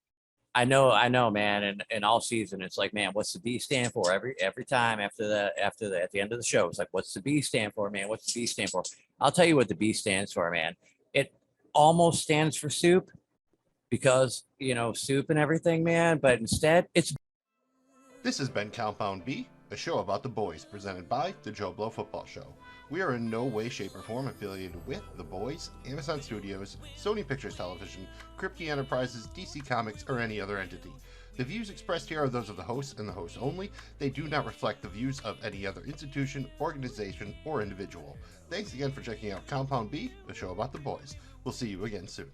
I know, man. And all season, it's like, man, what's the B stand for? Every time at the end of the show, it's like, what's the B stand for, man? What's the B stand for? I'll tell you what the B stands for, man. It almost stands for soup, because, you know, soup and everything, man. But instead, it's. This has been Compound B, a show about the boys, presented by the Joe Blow Football Show. We are in no way, shape, or form affiliated with The Boys, Amazon Studios, Sony Pictures Television, Kripke Enterprises, DC Comics, or any other entity. The views expressed here are those of the hosts and the hosts only. They do not reflect the views of any other institution, organization, or individual. Thanks again for checking out Compound B, a show about the boys. We'll see you again soon.